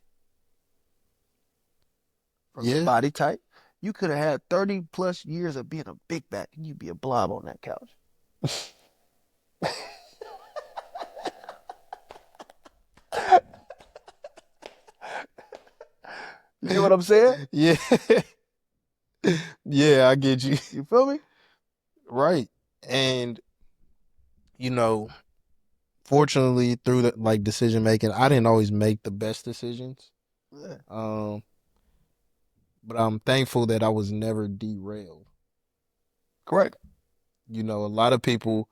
From your Yeah. body type, you could have had 30 plus years of being a big back and you'd be a blob on that couch. You get what I'm saying? Yeah. Yeah, I get you. You feel me? Right. And you know, fortunately through the like decision making, I didn't always make the best decisions. Yeah. Um, but I'm thankful that I was never derailed. Correct. You know, a lot of people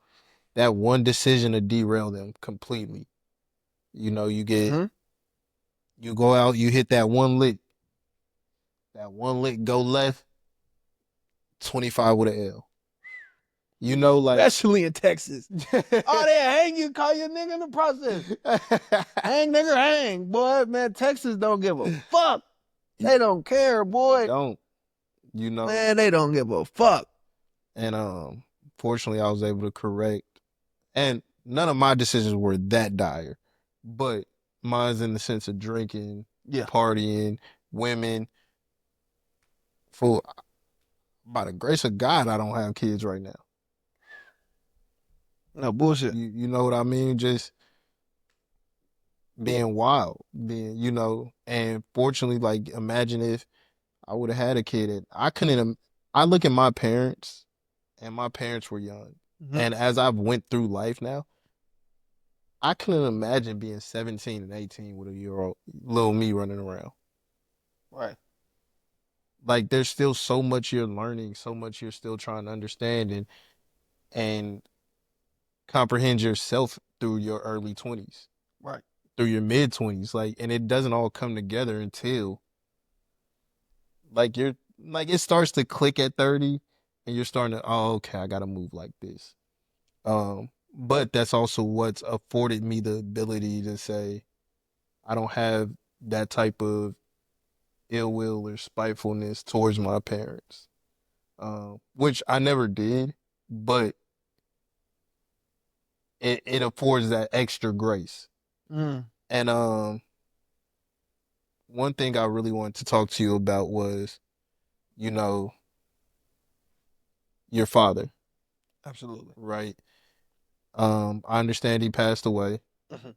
that one decision to derail them completely. You know, Mm-hmm. you go out, you hit that one lick go left, 25 with an L. You know, like Especially in Texas. Oh, they hang you, call your nigga in the process. Hang, nigga, hang. Boy, man, Texas don't give a fuck. They don't care, they boy. don't, you know. Man, they don't give a fuck. And fortunately I was able to correct. And none of my decisions were that dire. But mine's in the sense of drinking, Yeah. partying, women. For by the grace of God, I don't have kids right now. No bullshit. You know what I mean? Just being wild, being, you know, and fortunately, like imagine if I would have had a kid and I couldn't I look at my parents and my parents were young. Mm-hmm. And as I've went through life now, I couldn't imagine being 17 and 18 with a year old little me running around. Right. Like there's still so much you're learning, so much you're still trying to understand and comprehend yourself through your early 20s, Right. through your mid 20s. Like, and it doesn't all come together until like you're like it starts to click at 30 and you're starting to, oh, okay, I gotta move like this. But that's also what's afforded me the ability to say I don't have that type of ill will or spitefulness towards my parents. Which I never did, but it affords that extra grace. Mm. And one thing I really wanted to talk to you about was, you know, your father, Absolutely. right? I understand he passed away. Mhm.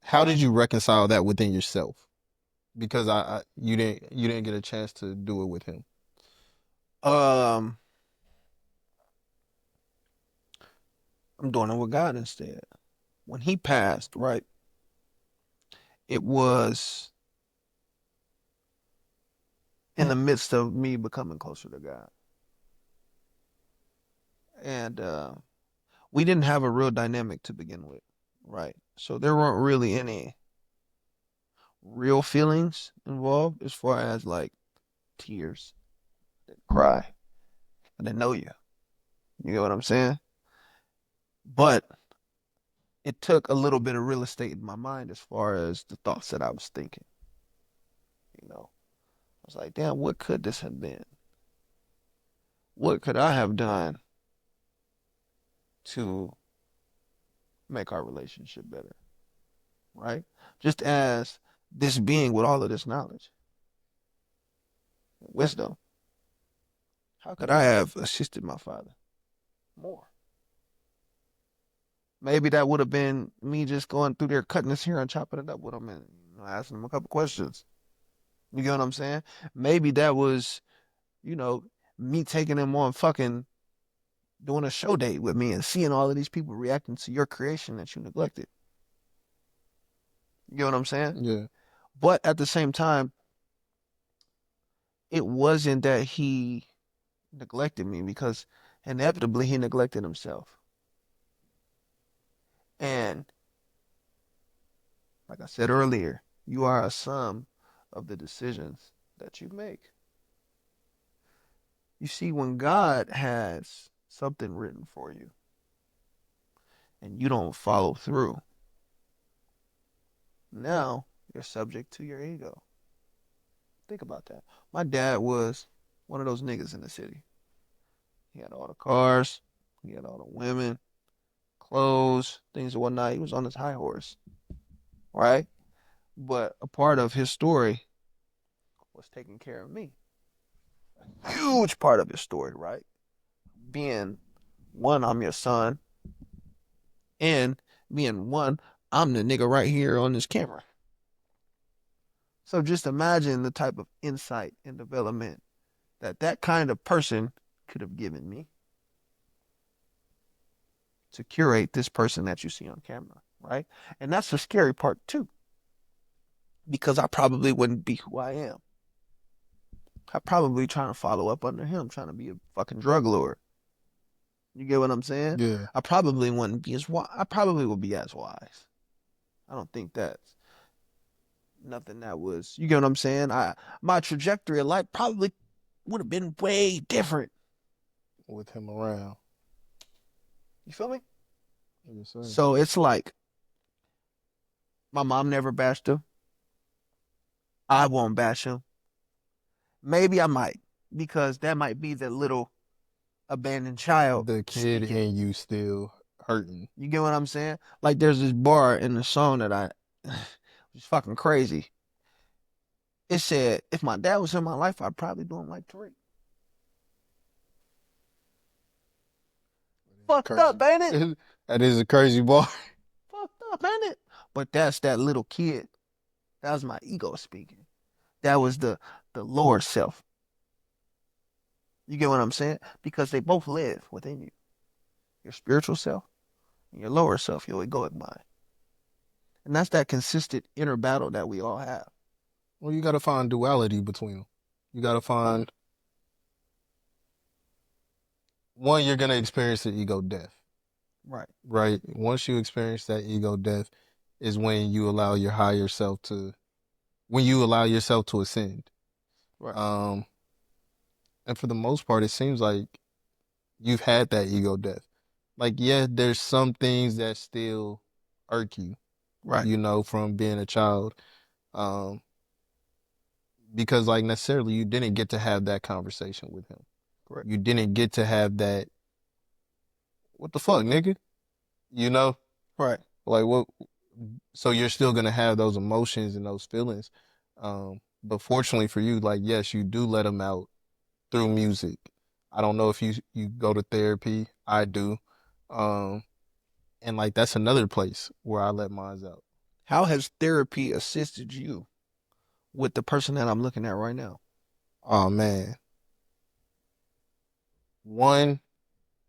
How did you reconcile that within yourself? Because you didn't get a chance to do it with him. Um, I'm doing it with God instead. When he passed, right, it was in the midst of me becoming closer to God. And we didn't have a real dynamic to begin with, right? So there weren't really any real feelings involved as far as like tears, cry. I didn't know you. You get what I'm saying? But it took a little bit of real estate in my mind as far as the thoughts that I was thinking. You know, I was like, damn, what could this have been? What could I have done to make our relationship better? Right? Just as this being with all of this knowledge, wisdom, how could I have assisted my father more? Maybe that would have been me just going through there, cutting his hair and chopping it up with him and asking him a couple questions. You get what I'm saying? Maybe that was, you know, me taking him on fucking doing a show date with me and seeing all of these people reacting to your creation that you neglected. You get what I'm saying? Yeah. But at the same time, it wasn't that he neglected me because inevitably he neglected himself. And like I said earlier, you are a sum of the decisions that you make. You see, when God has something written for you and you don't follow through, now you're subject to your ego. Think about that. My dad was one of those niggas in the city. He had all the cars, he had all the women, clothes, things and whatnot. He was on his high horse, right? But a part of his story was taking care of me. A huge part of his story, right? Being One, I'm your son, and being one, I'm the nigga right here on this camera. So just imagine the type of insight and development that that kind of person could have given me to curate this person that you see on camera, right? And that's the scary part too, because I probably wouldn't be who I am. I probably trying to follow up under him, trying to be a fucking drug lord. You get what I'm saying? Yeah. I probably wouldn't be as wise. I probably would be as wise. I don't think that's nothing that was. You get what I'm saying? My trajectory of life probably would have been way different. With him around. You feel me? Yes, sir. So it's like my mom never bashed him. I won't bash him. Maybe I might, because that might be the little abandoned child The kid speaking. in you still hurting. You get what I'm saying? Like there's this bar in the song that I was fucking crazy. It said, if my dad was in my life, I'd probably do him like Tariq. Fucked Crazy. up, ain't it? That is a crazy bar. Fucked up, ain't it? But that's that little kid. That was my ego speaking. That was the lower self. You get what I'm saying? Because they both live within you. Your spiritual self and your lower self, your egoic mind. And that's that consistent inner battle that we all have. Well, you got to find duality between them. You got to find one, you're going to experience the ego death, Right. right? Once you experience that ego death is when you allow your higher self to, when you allow yourself to ascend. Right. Um, and for the most part, it seems like you've had that ego death. Like, yeah, there's some things that still irk you, Right. from being a child. Um, because like necessarily you didn't get to have that conversation with him. Correct. You didn't get to have that, what the fuck, nigga? You know? Right. Like what so you're still gonna have those emotions and those feelings. But fortunately for you, like yes, you do let them out through music. I don't know if you go to therapy. I do. Um, and like that's another place where I let mine out. How has therapy assisted you with the person that I'm looking at right now? Oh man. One,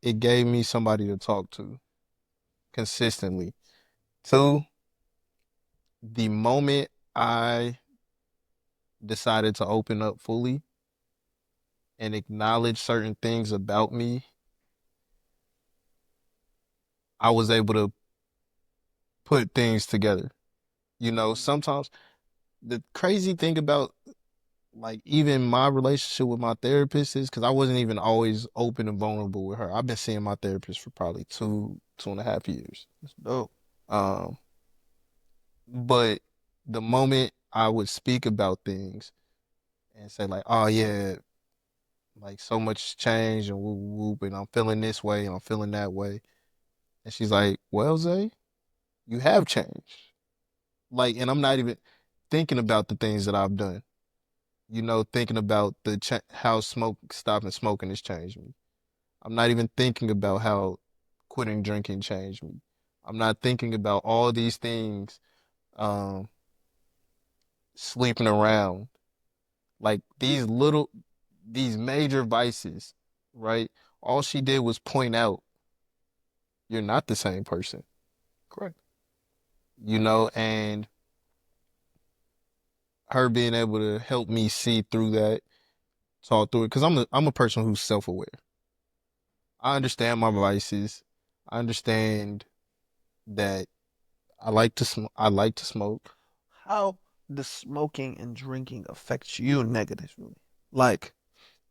it gave me somebody to talk to consistently. Two, the moment I decided to open up fully and acknowledge certain things about me, I was able to put things together. Sometimes the crazy thing about like even my relationship with my therapist is because I wasn't even always open and vulnerable with her. I've been seeing my therapist for probably 2.5 years. That's dope. Um, but the moment I would speak about things and say like, oh yeah, like so much change and whoop whoop, and I'm feeling this way and I'm feeling that way. And she's like, well, Zay, you have changed. Like, and I'm not even thinking about the things that I've done. Thinking about how stopping smoking has changed me. I'm not even thinking about how quitting drinking changed me. I'm not thinking about all these things, um, sleeping around, like these major vices, right? All she did was point out you're not the same person, Correct. and her being able to help me see through that, talk through it, because I'm a person who's self-aware. I understand my vices. I understand that I like to smoke. How does smoking and drinking affect you negatively? Like,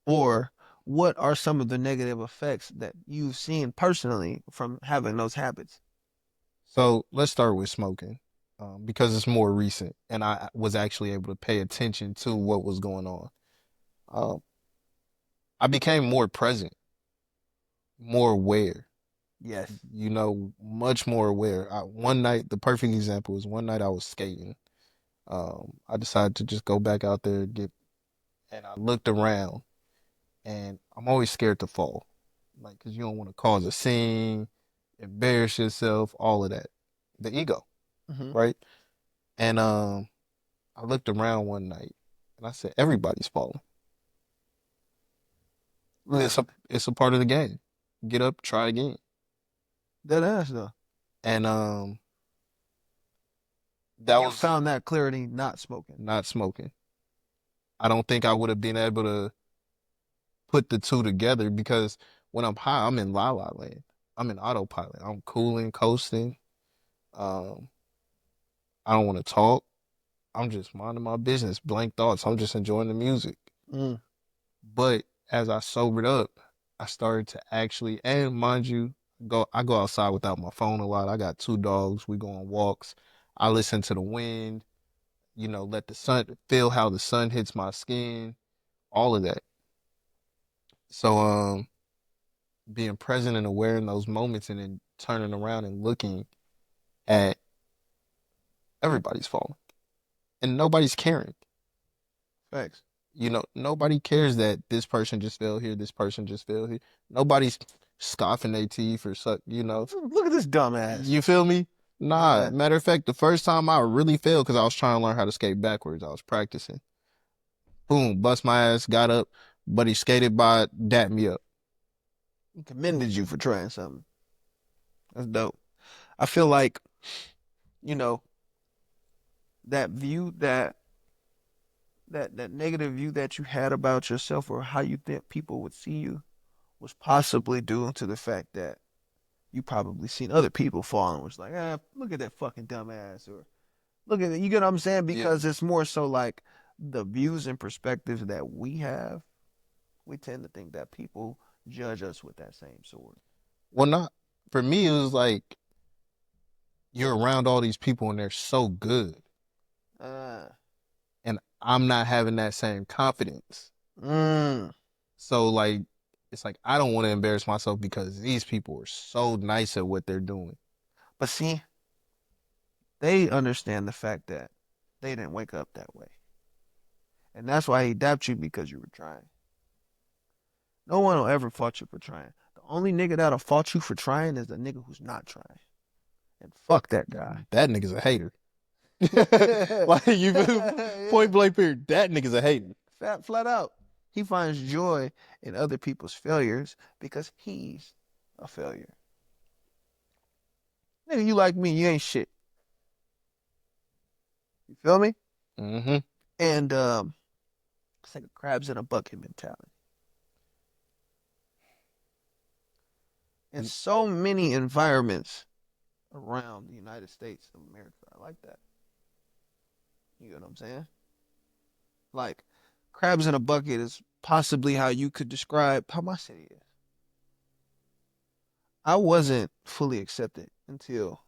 or what are some of the negative effects that you've seen personally from having those habits? So let's start with smoking, because it's more recent, and I was actually able to pay attention to what was going on. Um, I became more present, more aware. Yes. Much more aware. One night, the perfect example is one night I was skating. I decided to just go back out there and I looked around, and I'm always scared to fall. like because you don't want to cause a scene, embarrass yourself, all of that. The ego, Mm-hmm. right? And I looked around one night and I said, everybody's falling. Right. It's a part of the game. Get up, try again. Dead ass though. And that And you was found that clarity not smoking. not smoking. I don't think I would have been able to put the two together because when I'm high, I'm in la la land. I'm in autopilot. I'm cooling, coasting. Um, I don't want to talk. I'm just minding my business, blank thoughts. I'm just enjoying the music. Mm. But as I sobered up, I started to actually, and mind you, I go outside without my phone a lot. I got two dogs. We go on walks. I listen to the wind, let the sun feel how the sun hits my skin, all of that. So being present and aware in those moments and then turning around and looking at everybody's falling and nobody's caring. Facts. Nobody cares that this person just fell here, this person just fell here. Nobody's scoffing their teeth or suck, Look at this dumbass. You feel me? Nah, Yeah. matter of fact, the first time I really failed because I was trying to learn how to skate backwards. I was practicing. Boom, bust my ass, got up, but he skated by, dapped me up. He commended you for trying something. That's dope. I feel like, you know, that view that negative view that you had about yourself or how you think people would see you was possibly due to the fact that you probably seen other people fall and was like, look at that fucking dumbass or look at it. You get what I'm saying? Yeah. Because it's more so like the views and perspectives that we have, we tend to think that people judge us with that same sword. Well, not for me, it was like you're around all these people and they're so good. Uh, And I'm not having that same confidence. mm. So like it's like I don't want to embarrass myself because these people are so nice at what they're doing. But see, they understand the fact that they didn't wake up that way. And that's why he dapped you because you were trying. No one will ever fault you for trying. The only nigga that'll fault you for trying is the nigga who's not trying. And fuck that guy. That nigga's a hater. Like you point blank period. That nigga's a hater. Flat out. He finds joy in other people's failures because he's a failure. Nigga, you like me, you ain't shit. You feel me? Mm-hmm. And it's like a crabs in a bucket mentality. In so many environments around the United States of America, I like that. You know what I'm saying? Like, crabs in a bucket is possibly how you could describe how my city is. I wasn't fully accepted until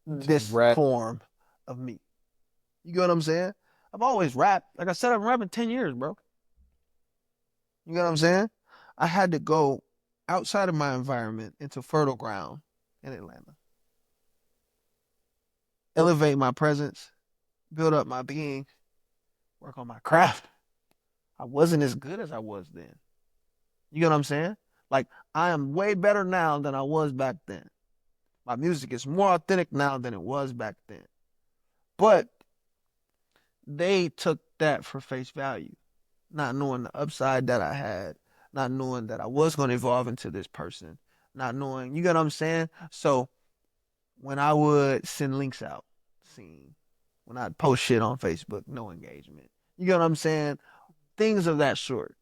this Rap. form of me. You get what I'm saying? I've always rapped. Like I said, I've been rapping 10 years, bro. You get what I'm saying? I had to go outside of my environment into fertile ground in Atlanta. Elevate my presence, build up my being, work on my craft. I wasn't as good as I was then. You get what I'm saying? Like, I am way better now than I was back then. My music is more authentic now than it was back then. But they took that for face value, not knowing the upside that I had, not knowing that I was going to evolve into this person, not knowing, you get what I'm saying? So when I would send links out, when I'd post shit on Facebook, no engagement. You get what I'm saying? Things of that sort.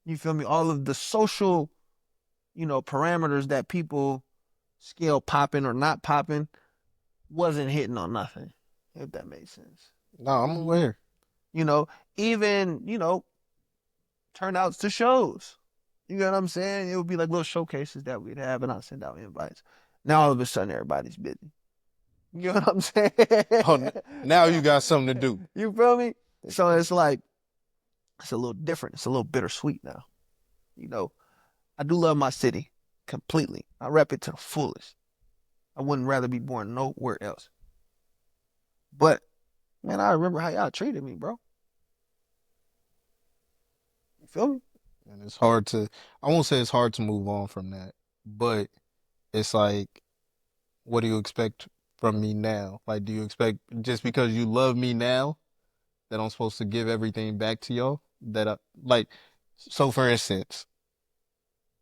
You feel me? All of the social, parameters that people scale popping or not popping wasn't hitting on nothing, if that makes sense. No, I'm aware. You know, even, turnouts to shows. You know what I'm saying? It would be like little showcases that we'd have, and I'd send out invites. Now all of a sudden everybody's busy. You know what I'm saying? Oh, now you got something to do. You feel me? So it's like, it's a little different. It's a little bittersweet now. I do love my city completely. I rep it to the fullest. I wouldn't rather be born nowhere else. But, man, I remember how y'all treated me, bro. You feel me? And it's hard to, I won't say it's hard to move on from that, but it's like, what do you expect from me now? Like, do you expect just because you love me now that I'm supposed to give everything back to y'all? That like, so for instance,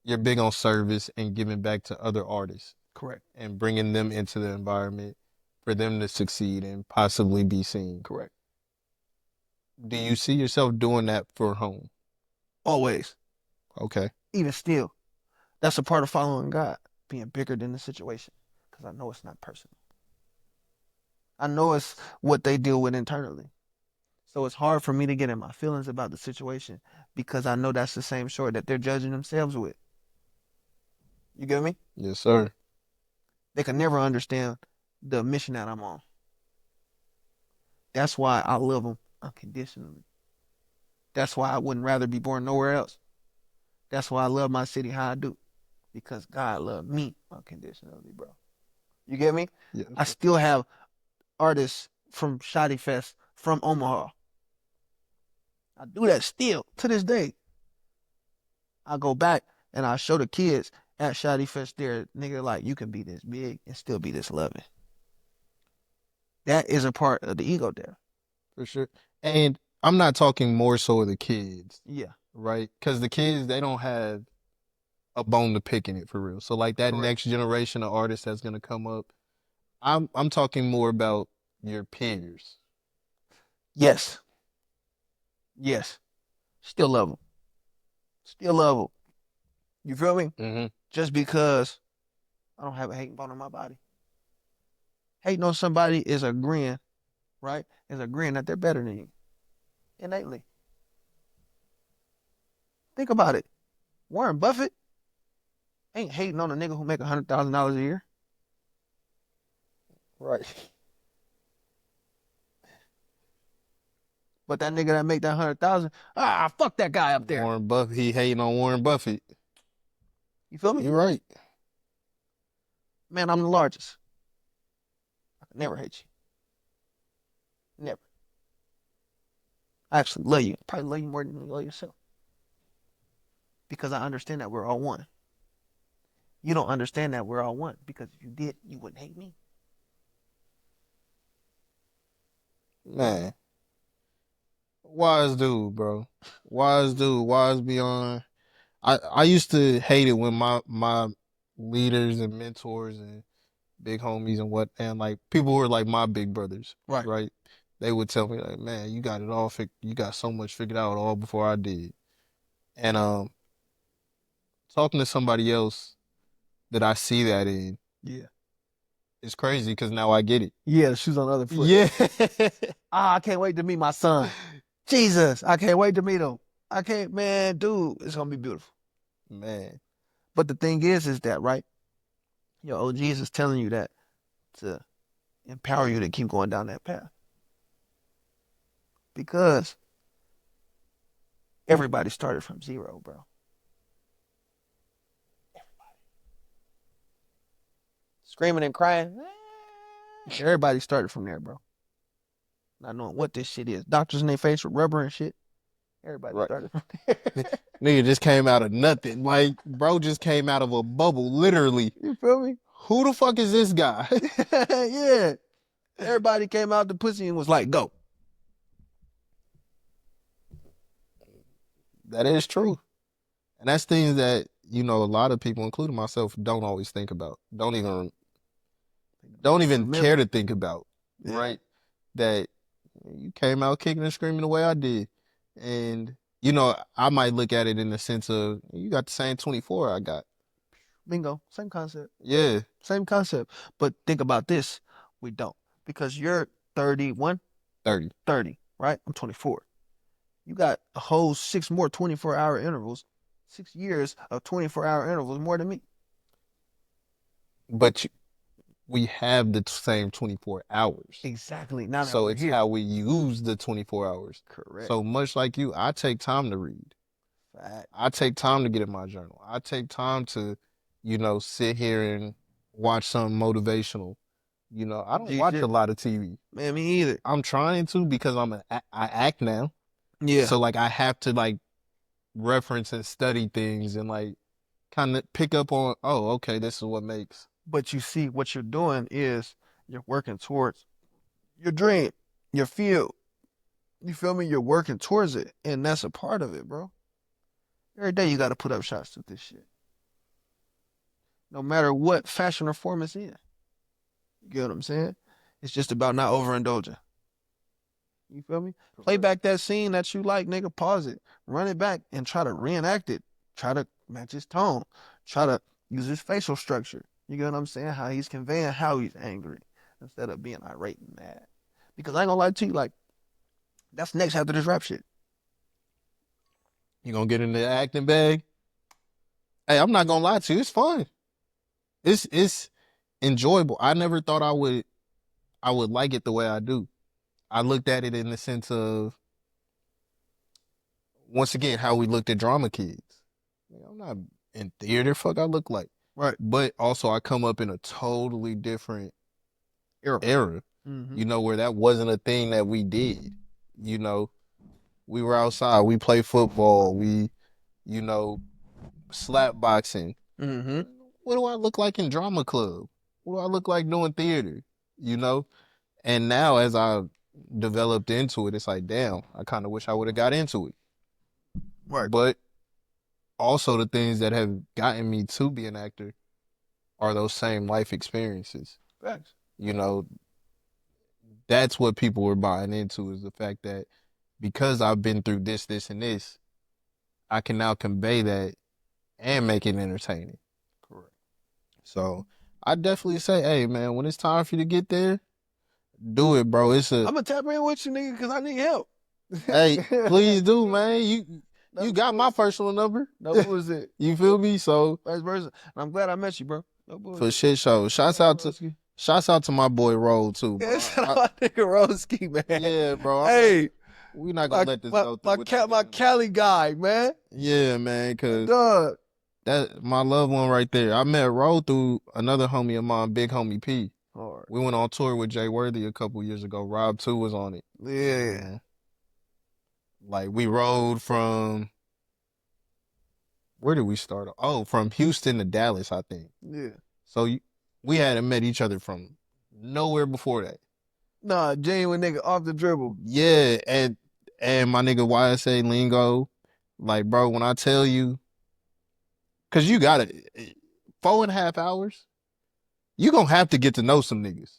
you're big on service and giving back to other artists Correct. and bringing them into the environment for them to succeed and possibly be seen. Correct. Do you see yourself doing that for home? Always. Okay. Even still. That's a part of following God, being bigger than the situation. Because I know it's not personal. I know it's what they deal with internally. So it's hard for me to get in my feelings about the situation because I know that's the same sword that they're judging themselves with. You get me? Yes, sir. They can never understand the mission that I'm on. That's why I love them unconditionally. That's why I wouldn't rather be born nowhere else. That's why I love my city how I do. Because God loved me unconditionally, bro. You get me? Yes. I still have artists from Shaudie Fest from Omaha. I do that still to this day. I go back and I show the kids at Shaudie Fest there, nigga, like you can be this big and still be this loving. That is a part of the ego there. For sure. And I'm not talking more so of the kids, Yeah. right? Because the kids, they don't have a bone to pick in it for real. So like that Correct. next generation of artists that's gonna come up, I'm talking more about your peers. Yes. Yes. Still love them. Still love them. You feel me? Mm-hmm. Just because I don't have a hating bone in my body. Hating on somebody is agreeing, right? Is agreeing that they're better than you innately. Think about it. Warren Buffett ain't hating on a nigga who make $100,000 a year. Right. But that nigga that make that 100,000, fuck that guy up there. Warren Buffett, he hating on Warren Buffett. You feel me? You're right. Man, I'm the largest. I can never hate you. Never. I actually love you. Probably love you more than you love yourself. Because I understand that we're all one. You don't understand that we're all one. Because if you did, you wouldn't hate me. Man. Wise dude, bro. Wise dude. Wise beyond. I used to hate it when my leaders and mentors and big homies and what and like people who are like my big brothers, Right. right? They would tell me like, man, you got it all you got so much figured out all before I did. And talking to somebody else that I see that in, Yeah. it's crazy because now I get it. Yeah, the shoes on the other foot. Yeah. I can't wait to meet my son. Jesus, I can't wait to meet him. I can't, man, dude, it's gonna be beautiful. Man. But the thing is that, right? Your OGs is telling you that to empower you to keep going down that path. Because everybody started from zero, bro. Everybody. Screaming and crying. Everybody started from there, bro. Not knowing what this shit is. Doctors in their face with rubber and shit. Everybody Right. started from there. Nigga just came out of nothing. Like, bro just came out of a bubble, literally. You feel me? Who the fuck is this guy? Yeah. Everybody came out the pussy and was like, go. That is true. And that's things that, you know, a lot of people, including myself, don't always think about. Don't even care to think about. Yeah. Right? That you came out kicking and screaming the way I did. And, you know, I might look at it in the sense of you got the same 24 I got. Bingo. Same concept. Yeah. Same concept. But think about this. We don't. Because you're 31, 30. 30, right? I'm 24. You got a whole 6 more 24-hour intervals, 6 years of 24-hour intervals more than me. But we have the same 24 hours. Exactly. Now that So we're it's here. how we use the 24 hours. Correct. So much like you, I take time to read. Fact. I take time to get in my journal. I take time to, you know, sit here and watch something motivational. You know, I don't watch a lot of TV. Man, me either. I'm trying to because I act now. Yeah. So like I have to like reference and study things and like kind of pick up on, oh, okay, this is what makes. But you see, what you're doing is you're working towards your dream, your field. You feel me? You're working towards it, and that's a part of it, bro. Every day you got to put up shots with this shit, no matter what fashion or form it's in. You get what I'm saying? It's just about not overindulging. You feel me? Play back that scene that you like, nigga. Pause it, run it back, and try to reenact it. Try to match his tone. Try to use his facial structure. You get what I'm saying? How he's conveying how he's angry instead of being irate and mad. Because I ain't gonna lie to you, like that's next after this rap shit. You gonna get in the acting bag? Hey, I'm not gonna lie to you, it's fun. It's enjoyable. I never thought I would like it the way I do. I looked at it in the sense of once again how we looked at drama kids. I'm not in theater, fuck I look like. Right. But also I come up in a totally different Era. era, where that wasn't a thing that we did. You know, we were outside, we play football, we, slap boxing. Mm-hmm. What do I look like in drama club? What do I look like doing theater? You know? And now as I developed into it, it's like, damn, I kind of wish I would have got into it. Right. But also the things that have gotten me to be an actor are those same life experiences. Facts. That's what people were buying into is the fact that because I've been through this, this, and this, I can now convey that and make it entertaining. Correct. So I definitely say, hey man, when it's time for you to get there, do it, bro. I'm gonna tap in with you, nigga, because I need help. Hey, please do, man. You got my personal number. No bullshit. You feel me? So vice versa. And I'm glad I met you, bro. No bullshit. For shit show. Shouts out to my boy Roll too, bro. Yeah, shout out my nigga Roski, man. Yeah, bro. Hey, we not gonna let this go through. My Cali guy, man. Yeah, man, cause Dog. that my loved one right there. I met Roll through another homie of mine, Big Homie P. Hard. We went on tour with Jay Worthy a couple years ago. Rob 2 was on it. Yeah. Like we rode from where did we start? Oh, from Houston to Dallas, I think. Yeah. So we hadn't met each other from nowhere before that. Nah, genuine nigga off the dribble. Yeah, and my nigga YSA Lingo, like bro, when I tell you, cause you got it, 4.5 hours, you gonna have to get to know some niggas.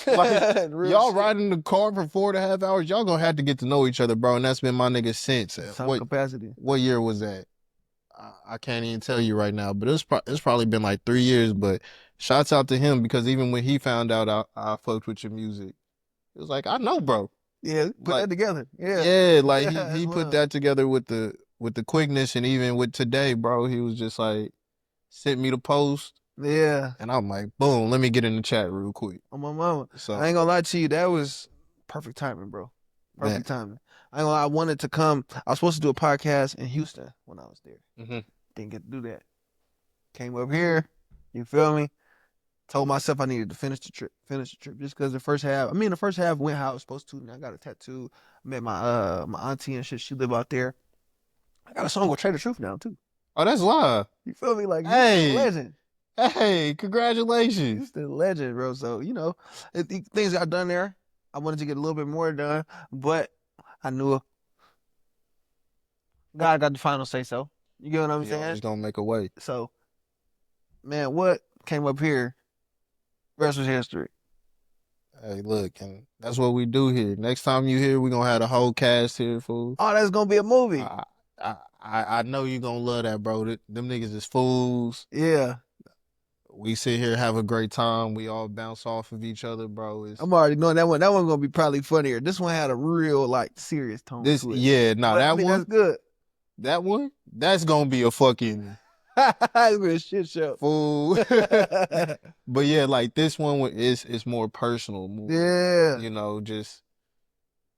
Like y'all riding in the car for 4.5 hours, y'all gonna have to get to know each other, bro. And that's been my nigga since. Some capacity. What year was that? I can't even tell you right now, but it's probably been like 3 years. But shouts out to him because even when he found out I fucked with your music, it was like I know, bro. Yeah, put that together. Yeah, yeah, like he put that together with the quickness, and even with today, bro, he was just like sent me the post. Yeah, and I'm like, boom, let me get in the chat real quick. On my mama. So I ain't gonna lie to you, that was perfect timing, bro. Perfect timing. I wanted to come. I was supposed to do a podcast in Houston when I was there. Mm-hmm. Didn't get to do that. Came up here. You feel me? Told myself I needed to finish the trip just because the first half went how it was supposed to. And I got a tattoo. I met my auntie and shit. She live out there. I got a song with Trader Truth now too. Oh, that's live. You feel me? Like, hey, legend. Hey, congratulations. He's the legend, bro. So, things got done there. I wanted to get a little bit more done, but I knew God got the final say so. You get what I'm saying? Just don't make a way. So, man, what came up here, rest was history. Hey, look, and that's what we do here. Next time you here, we're going to have the whole cast here, fool. Oh, that's going to be a movie. I know you're going to love that, bro. Them niggas is fools. Yeah. We sit here, have a great time. We all bounce off of each other, bro. I'm already knowing that one. That one's going to be probably funnier. This one had a real, serious tone to it. Yeah, that one. That's good. That one? That's going to be a fucking... It's gonna be a shit show. Fool. But yeah, like this one is more personal. Yeah. Just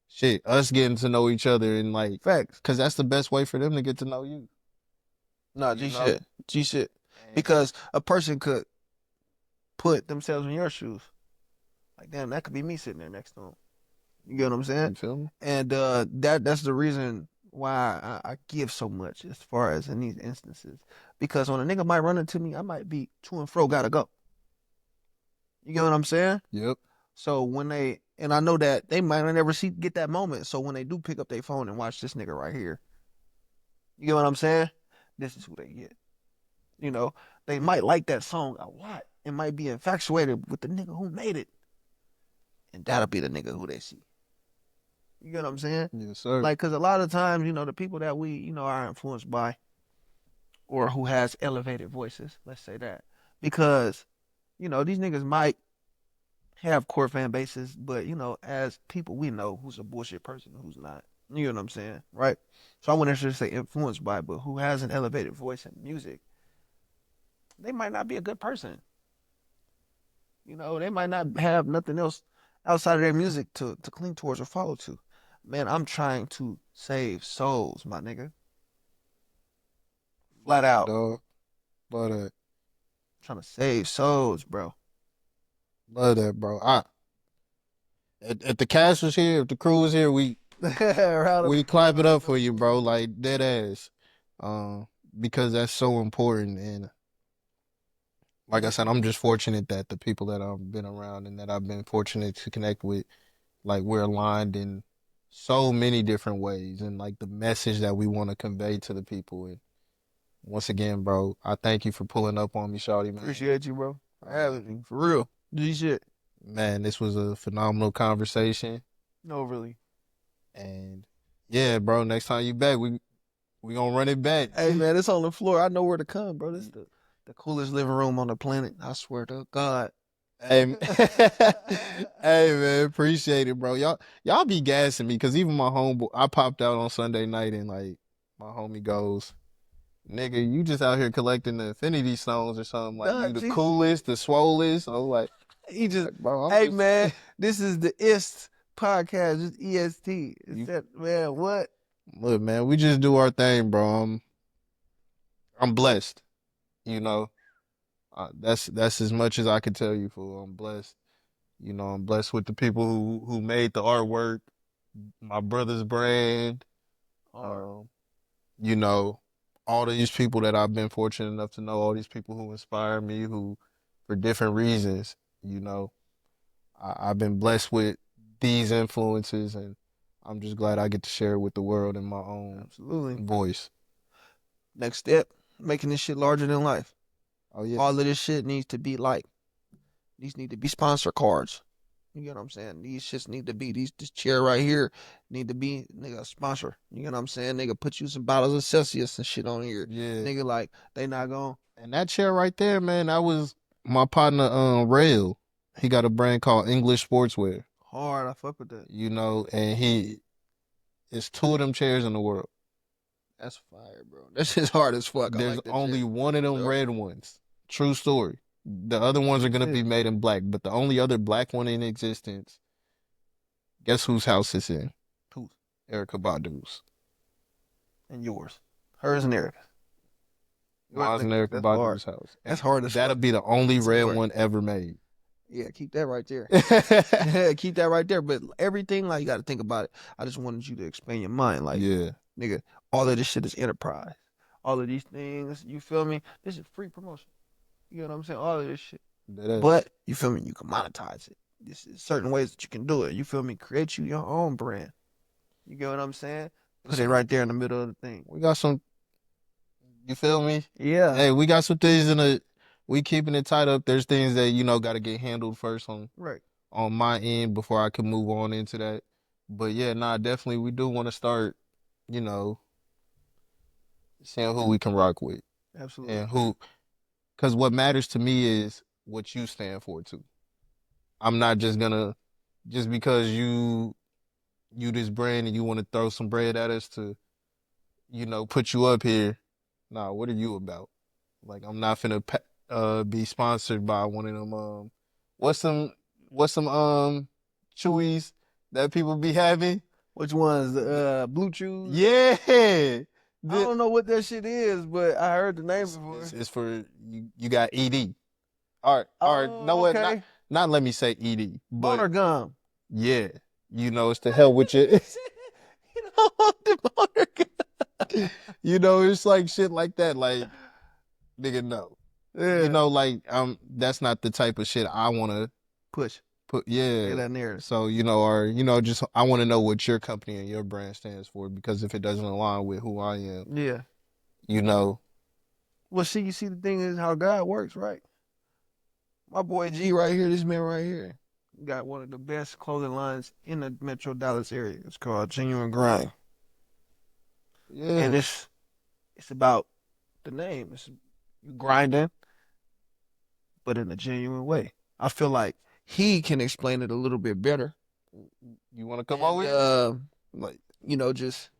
shit. Us getting to know each other and like... Facts. Because that's the best way for them to get to know you. No, G shit. Because a person could put themselves in your shoes. Like, damn, that could be me sitting there next to him. You get what I'm saying? You feel me? And that's the reason why I give so much as far as in these instances. Because when a nigga might run into me, I might be to and fro, gotta go. You get what I'm saying? Yep. So when they and I know that they might not never see get that moment. So when they do pick up their phone and watch this nigga right here, you get what I'm saying? This is who they get. You know, they might like that song a lot and might be infatuated with the nigga who made it. And that'll be the nigga who they see. You get what I'm saying? Yes, sir. Like, cause a lot of times, the people that we, are influenced by or who has elevated voices, let's say that. Because, these niggas might have core fan bases, but as people we know who's a bullshit person and who's not. You know what I'm saying? Right? So I wouldn't necessarily say influenced by, but who has an elevated voice in music, they might not be a good person. They might not have nothing else outside of their music to cling towards or follow to. Man, I'm trying to save souls, my nigga. Flat out. Dog. Love that. Trying to save souls, bro. Love that, bro. If the cast was here, if the crew was here, we clap it up for you, bro. Like dead ass. Because that's so important. And like I said, I'm just fortunate that the people that I've been around and that I've been fortunate to connect with, like we're aligned in so many different ways and like the message that we want to convey to the people. And once again, bro, I thank you for pulling up on me, Shaudie, man. Appreciate you, bro. For having me. For real. G shit. Man, this was a phenomenal conversation. No, really. And yeah, bro, next time you back, we gonna run it back. Hey, man, it's on the floor. I know where to come, bro. This is the coolest living room on the planet. I swear to God. Hey, hey, man, appreciate it, bro. Y'all be gassing me because even my homeboy, I popped out on Sunday night and like my homie goes, "Nigga, you just out here collecting the Infinity Stones or something? Like you the coolest, the swollest." I was like, he just, bro, hey, man, this is the IST podcast, just EST. Man, what? Look, man, we just do our thing, bro. I'm blessed, you know. That's as much as I can tell you, fool. I'm blessed. I'm blessed with the people who made the artwork, my brother's brand, um, you know, all of these people that I've been fortunate enough to know, all these people who inspire me, who for different reasons, I've been blessed with these influences, and I'm just glad I get to share it with the world in my own Absolutely. voice. Next step, making this shit larger than life. Oh yeah. All of this shit needs to be like, these need to be sponsor cards. You get what I'm saying? These shits need to be, this chair right here need to be, nigga, a sponsor. You get what I'm saying? Nigga, put you some bottles of Celsius and shit on here. Yeah. Nigga, like, they not going. And that chair right there, man, that was my partner, Rail. He got a brand called English Sportswear. Hard, I fuck with that. And it's two of them chairs in the world. That's fire, bro. That shit's hard as fuck. There's like only one of them red ones. True story. The other ones are gonna be made in black, but the only other black one in existence, guess whose house it's in? Whose? Erykah Badu's. And yours. Hers and Erica's. Mine's in Erykah Badu's house. That's hard as That'll be the only red one ever made. Yeah, keep that right there. Yeah, keep that right there. But everything, like, you got to think about it. I just wanted you to expand your mind. Like, yeah, nigga, all of this shit is enterprise. All of these things, you feel me? This is free promotion. You know what I'm saying? All of this shit. But, you feel me? You can monetize it. This is certain ways that you can do it. You feel me? Create you your own brand. You get what I'm saying? Put it right there in the middle of the thing. We got some, you feel me? Yeah. Hey, we got some things we keeping it tight up. There's things that, got to get handled first on my end before I can move on into that. But yeah, definitely we do want to start, seeing who we can rock with. Absolutely. And because what matters to me is what you stand for too. I'm not just because you this brand and you want to throw some bread at us to, put you up here. Nah, what are you about? Like, I'm not finna be sponsored by one of them. What's some chewies that people be having? Which ones? Blue Chews? Yeah. I don't know what that shit is, but I heard the name before. It's for you got ED. All right. No, what? Not let me say ED. Boner gum. Yeah. It's to help with your. You know, it's like shit like that. Like, nigga, no. You Yeah. know, like that's not the type of shit I wanna Push. put. Yeah, Yeah. that narrative. So, you know, or you know, just I want to know what your company and your brand stands for because if it doesn't align with who I am, Yeah. you know, Well, see, you see, the thing is how God works, right? My boy G right here, this man right here, got one of the best clothing lines in the Metro Dallas area. It's called Genuine Grind, and yeah. it's about the name. It's you grinding, but in a genuine way. I feel like he can explain it a little bit better, You want to come and over here? Like, just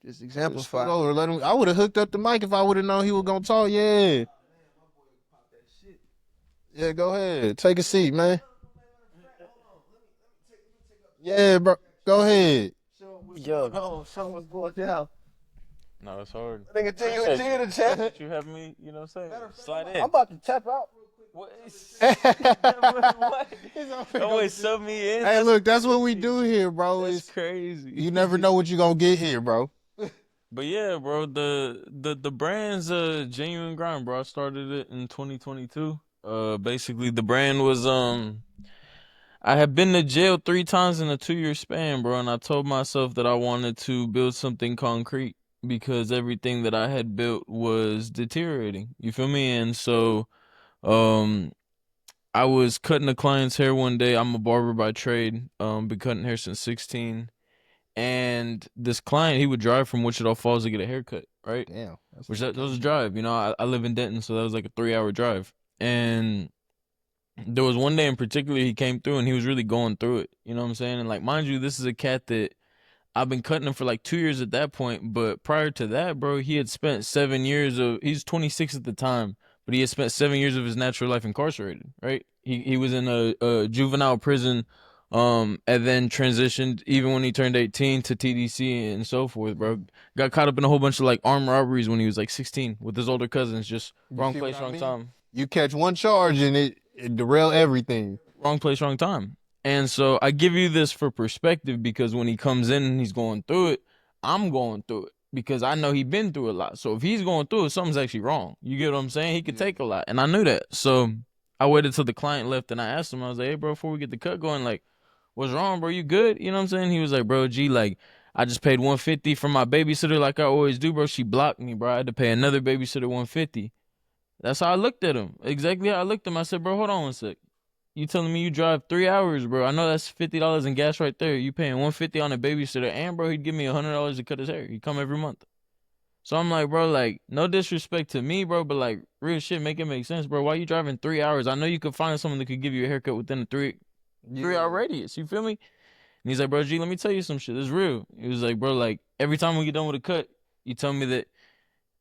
scoot exemplify. over. Let him. I would have hooked up the mic if I would have known he was gonna talk. Yeah, yeah. Go ahead. Take a seat, man. Yeah, bro. Go ahead. Yo, Oh, someone's going down. no, it's hard. Nigga, Appreciate G in the chat. Appreciate you having me, you know what I'm saying? Slide in. I'm about to tap out. What? He's over Don't go wait, get this- sub me in. Hey, look, that's what we do here, bro. That's Is crazy. you never know what you're gonna get here, bro. But yeah, bro, the brand's a genuine grind, bro. I started it in 2022. Basically the brand was I had been to jail 3 times in a 2-year span, bro, and I told myself that I wanted to build something concrete because everything that I had built was deteriorating. You feel me? And so um I was cutting a client's hair one day. I'm a barber by trade. Been cutting hair since 16. And this client, he would drive from Wichita Falls to get a haircut, right? Damn. That's That was a drive. You know, I live in Denton, so that was like a 3-hour drive. And there was one day in particular he came through and he was really going through it. You know what I'm saying? And like, mind you, this is a cat that I've been cutting him for like 2 years at that point. But prior to that, bro, he had spent 7 years of, he's 26 at the time, but he had spent 7 years of his natural life incarcerated, right? He was in a juvenile prison, and then transitioned even when he turned 18 to TDC and so forth, bro. Got caught up in a whole bunch of like armed robberies when he was like 16 with his older cousins, just You wrong see what place, I wrong mean? time. You catch one charge and it derail everything. Wrong place, wrong time. And so I give you this for perspective because when he comes in and he's going through it, I'm going through it because I know he's been through a lot. So if he's going through it, something's actually wrong. You get what I'm saying? He could take a lot. And I knew that. So I waited till the client left and I asked him, I was like, hey, bro, before we get the cut going, like, what's wrong, bro? You good? You know what I'm saying? He was like, bro, G, like, I just paid 150 for my babysitter like I always do, bro. She blocked me, bro. I had to pay another babysitter 150. That's how I looked at him. Exactly how I looked at him. I said, bro, hold on one sec. You telling me you drive 3 hours, bro? I know that's $50 in gas right there. You paying 150 on a babysitter, and bro, he'd give me $100 to cut his hair. He'd come every month. So I'm like, bro, like, no disrespect to me, bro, but like, real shit, make it make sense, bro. Why you driving 3 hours? I know you could find someone that could give you a haircut within a three hour radius. You feel me? And he's like, bro, G, let me tell you some shit. It's real. He was like, bro, like, every time we get done with a cut, you tell me that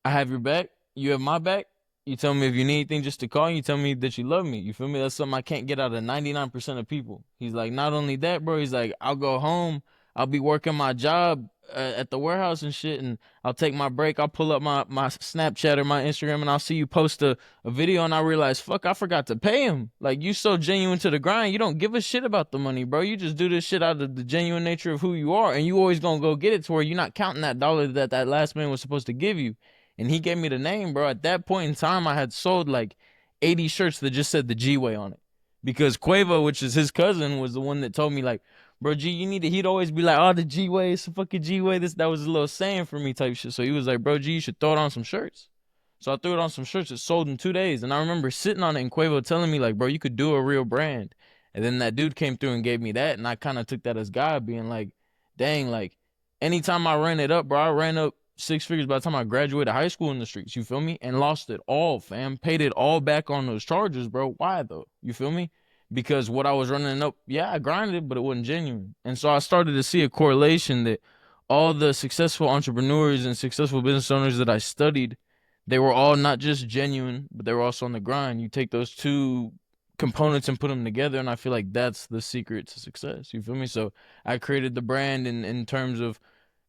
I have your back. You have my back. You tell me if you need anything just to call. You tell me that you love me. You feel me? That's something I can't get out of 99% of people. He's like, not only that, bro. He's like, I'll go home. I'll be working my job at the warehouse and shit, and I'll take my break. I'll pull up my Snapchat or my Instagram, and I'll see you post a video, and I realize, fuck, I forgot to pay him. Like, you so genuine to the grind. You don't give a shit about the money, bro. You just do this shit out of the genuine nature of who you are, and you always gonna go get it to where you're not counting that dollar that last man was supposed to give you. And he gave me the name, bro. At that point in time, I had sold like 80 shirts that just said the G-Way on it. Because Quavo, which is his cousin, was the one that told me, like, bro, G, you need to, he'd always be like, oh, the G-Way, it's a fucking G-Way. That was a little saying for me type shit. So he was like, bro, G, you should throw it on some shirts. So I threw it on some shirts. It sold in 2 days. And I remember sitting on it and Quavo telling me, like, bro, you could do a real brand. And then that dude came through and gave me that. And I kind of took that as God being like, dang, like, anytime I ran it up, bro, I ran up 6 figures by the time I graduated high school in the streets, you feel me? And lost it all, fam. Paid it all back on those charges, bro. Why though? You feel me? Because what I was running up, yeah, I grinded, but it wasn't genuine. And so I started to see a correlation that all the successful entrepreneurs and successful business owners that I studied, they were all not just genuine, but they were also on the grind. You take those two components and put them together, and I feel like that's the secret to success. You feel me? So I created the brand in terms of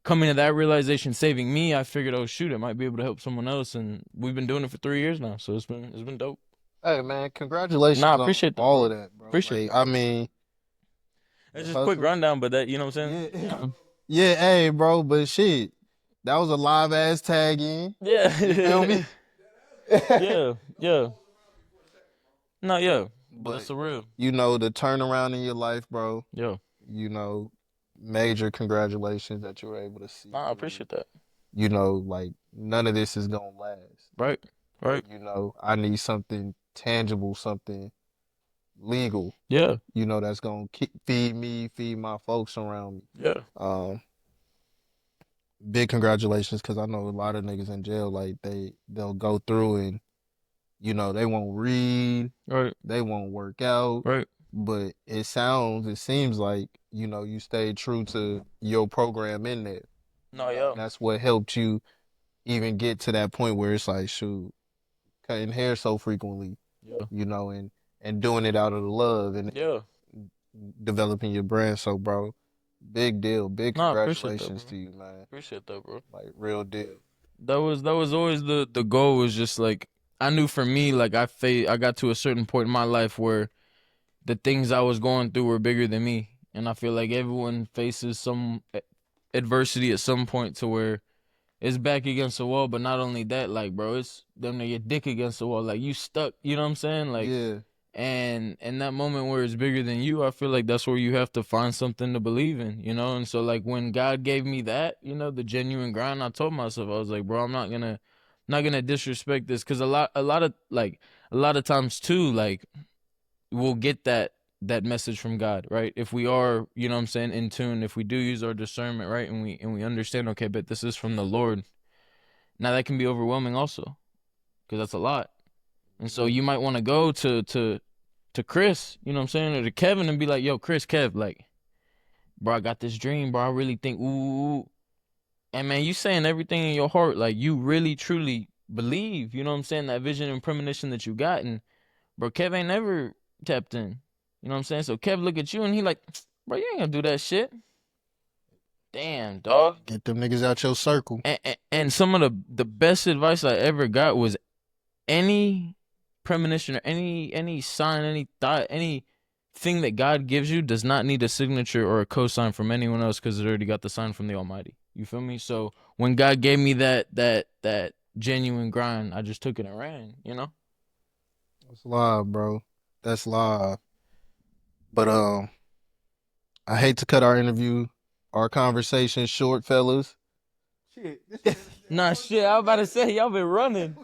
coming to that realization, saving me. I figured, oh shoot, it might be able to help someone else, and we've been doing it for 3 years now, so it's been dope. Hey man, Nah, I congratulations on appreciate that, all bro. of that, bro. Appreciate Like, that. I mean, It's the just a quick hustle. rundown, but that, you know what I'm saying? Yeah. Yeah, hey, bro, but shit, that was a live ass tag in. Yeah. You feel me? Yeah. Yeah. No, yeah. But that's But the real. you know, the turnaround in your life, bro. Yeah. You know, major congratulations that you were able to see Nah, I through. appreciate that. You know, like none of this is gonna last. Right. Right. You know, I need something tangible, something legal. Yeah. You know, that's gonna feed me, feed my folks around me. Yeah. Um, big congratulations, because I know a lot of niggas in jail, like they'll go through and you know they won't read, Right. they won't work out, Right. but it seems like you know you stayed true to your program in there. No, yeah. That's what helped you even get to that point where it's like, shoot, cutting hair so frequently, Yeah. you know, and doing it out of the love and Yeah. developing your brand. So, bro, big deal, big No, I appreciate that, congratulations bro. to you, man. Appreciate that, bro. Like real deal. That was always the goal, was just like, I knew for me, like I got to a certain point in my life where the things I was going through were bigger than me. And I feel like everyone faces some adversity at some point to where it's back against the wall. But not only that, like, bro, it's them to your dick against the wall. Like, you stuck, you know what I'm saying? Like, Yeah, and in that moment where it's bigger than you, I feel like that's where you have to find something to believe in, you know? And so, like, when God gave me that, you know, the genuine grind, I told myself, I was like, bro, I'm not gonna disrespect this. Cause a lot of times too, like, we'll get that message from God, right? If we are, you know what I'm saying, in tune, if we do use our discernment, right, and we understand, okay, but this is from the Lord. Now that can be overwhelming also, because that's a lot. And so you might want to go to Chris, you know what I'm saying, or to Kevin, and be like, yo, Chris, Kev, like, bro, I got this dream, bro. I really think, ooh. And man, you saying everything in your heart, like, you really truly believe, you know what I'm saying, that vision and premonition that you got. And bro, Kev ain't never tapped in. You know what I'm saying? So Kev look at you and he like, bro, you ain't gonna do that shit. Damn, dog. get them niggas out your circle. And some of the best advice I ever got was, any premonition or any sign, any thought, anything that God gives you does not need a signature or a cosign from anyone else, because it already got the sign from the Almighty. You feel me? So when God gave me that genuine grind, I just took it and ran, you know? That's live, bro. That's live. But I hate to cut our conversation short, fellas. Shit, Nah, shit, I was about to say, y'all been running.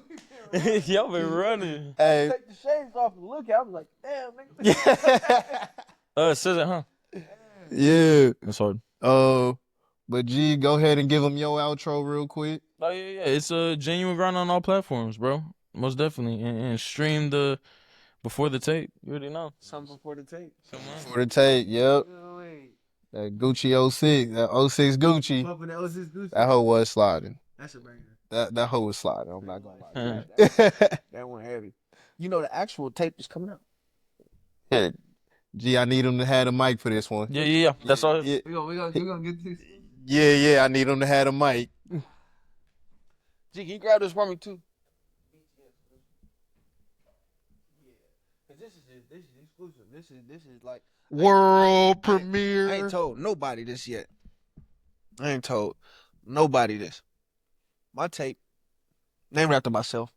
Y'all been running. Hey, take the shades off and look at it. I was like, damn, nigga. yeah, Scissor, huh? yeah. It's hard. But G, go ahead and give them your outro real quick. Oh yeah. It's a genuine grind on all platforms, bro. Most definitely. And stream the before the tape. You already know. Something before the tape. Come on. For the tape, yep. Wait. That Gucci '06, that '06 Gucci. Pumping that was his Gucci. That hoe was sliding. That's a banger. That hoe was sliding. I'm not gonna lie. That one heavy. You know the actual tape is coming out. Yeah. G, I need him to have a mic for this one. Yeah. That's all. Yeah, We gonna get this. yeah. I need him to have a mic. G, can you grab this for me too? This is exclusive. This is like World I premiere. ain't told nobody this yet. I ain't told nobody this. My tape, named after myself,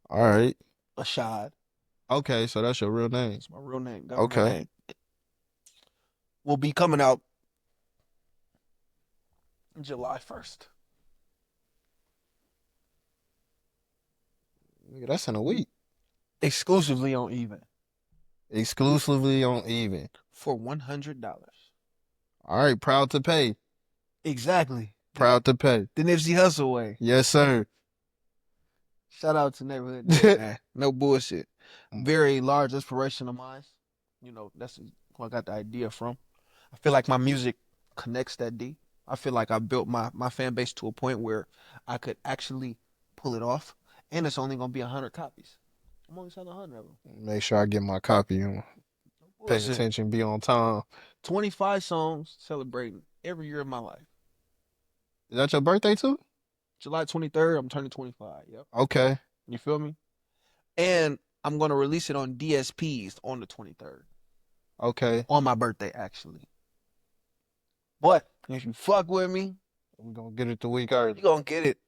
All right. Ashad. Okay, so that's your real name. It's my real name. Okay. Name. Will be coming out July 1st. Nigga, that's in a week. Exclusively on Even. Exclusively on Even. For $100. All right, proud to pay. Exactly. Proud to pay. The Nipsey Hussle way. Yes, sir. Shout out to Neighborhood Dad, man. No bullshit. Very large inspiration of mine. You know, that's where I got the idea from. I feel like my music connects that deep. I feel like I built my fan base to a point where I could actually pull it off. And it's only going to be 100 copies. I'm only selling 100 of them. Make sure I get my copy. Pay attention, be on time. 25 songs celebrating every year of my life. Is that your birthday too? July 23rd, I'm turning 25. Yep. Okay. You feel me? And I'm going to release it on DSPs on the 23rd. Okay. On my birthday, actually. But If you fuck with me, We're gonna get it the week early. you gonna get it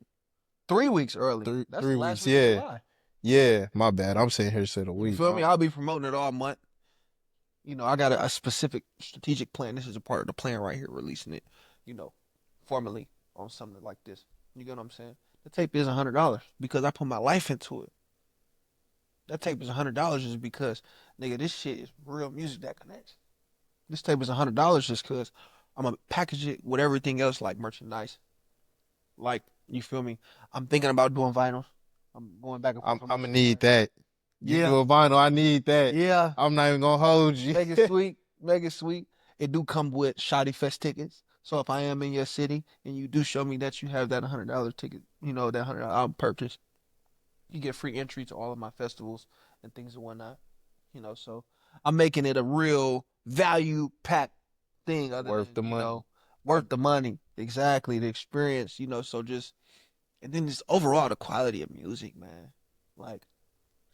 3 weeks early. That's Three the last weeks, week of yeah. July. Yeah, my bad. I'm sitting here said a You week. feel me? I'll be promoting it all month. You know, I got a specific strategic plan. This is a part of the plan right here, releasing it, you know, formally on something like this. You get what I'm saying? The tape is $100 because I put my life into it. That tape is $100 just because, nigga, this shit is real music that connects. This tape is $100 just because I'm gonna package it with everything else like merchandise. Like, you feel me? I'm thinking about doing vinyls. I'm going back and forth. I'm gonna need that. You Yeah. do a vinyl, I need that. Yeah. I'm not even gonna hold you. Make it sweet. Make it sweet. It do come with Shaudie Fest tickets. So if I am in your city and you do show me that you have that $100 ticket, you know, that $100 purchase, you get free entry to all of my festivals and things and whatnot. You know, so I'm making it a real value packed thing. Worth the money. You know, worth the money. Exactly. The experience, you know, so just, and then just overall the quality of music, man. Like,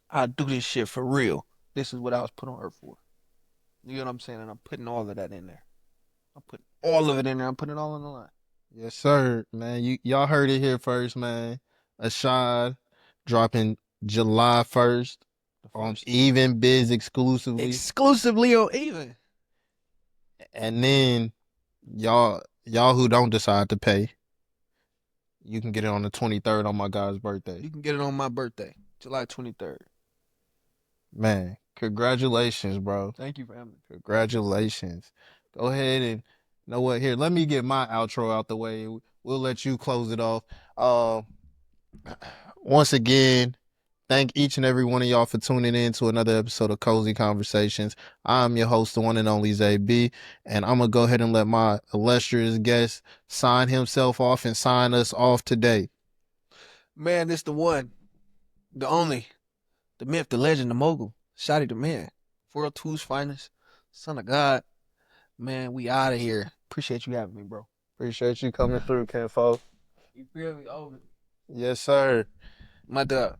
I do this shit for real. This is what I was put on earth for. You know what I'm saying? And I'm putting all of that in there. I'm putting all of it in there. I'm putting it all on the line. Yes, sir, man. Y'all heard it here first, man. Ashad dropping July 1st on Even Biz exclusively. Exclusively on Even. And then y'all who don't decide to pay, you can get it on the 23rd on my guy's birthday. You can get it on my birthday, July 23rd. Man, congratulations, bro. Thank you for having me. Congratulations. Go ahead and, you know what, here, let me get my outro out the way. We'll let you close it off. Once again, thank each and every one of y'all for tuning in to another episode of Cozy Conversations. I'm your host, the one and only ZayyB, and I'm going to go ahead and let my illustrious guest sign himself off and sign us off today. Man, this the one, the only, the myth, the legend, the mogul, Shaudie the Man, World 2's finest, son of God. Man, we out of here. Appreciate you having me, bro. Appreciate you coming through, Kenfo. You feel me? Over. Yes, sir. My dog.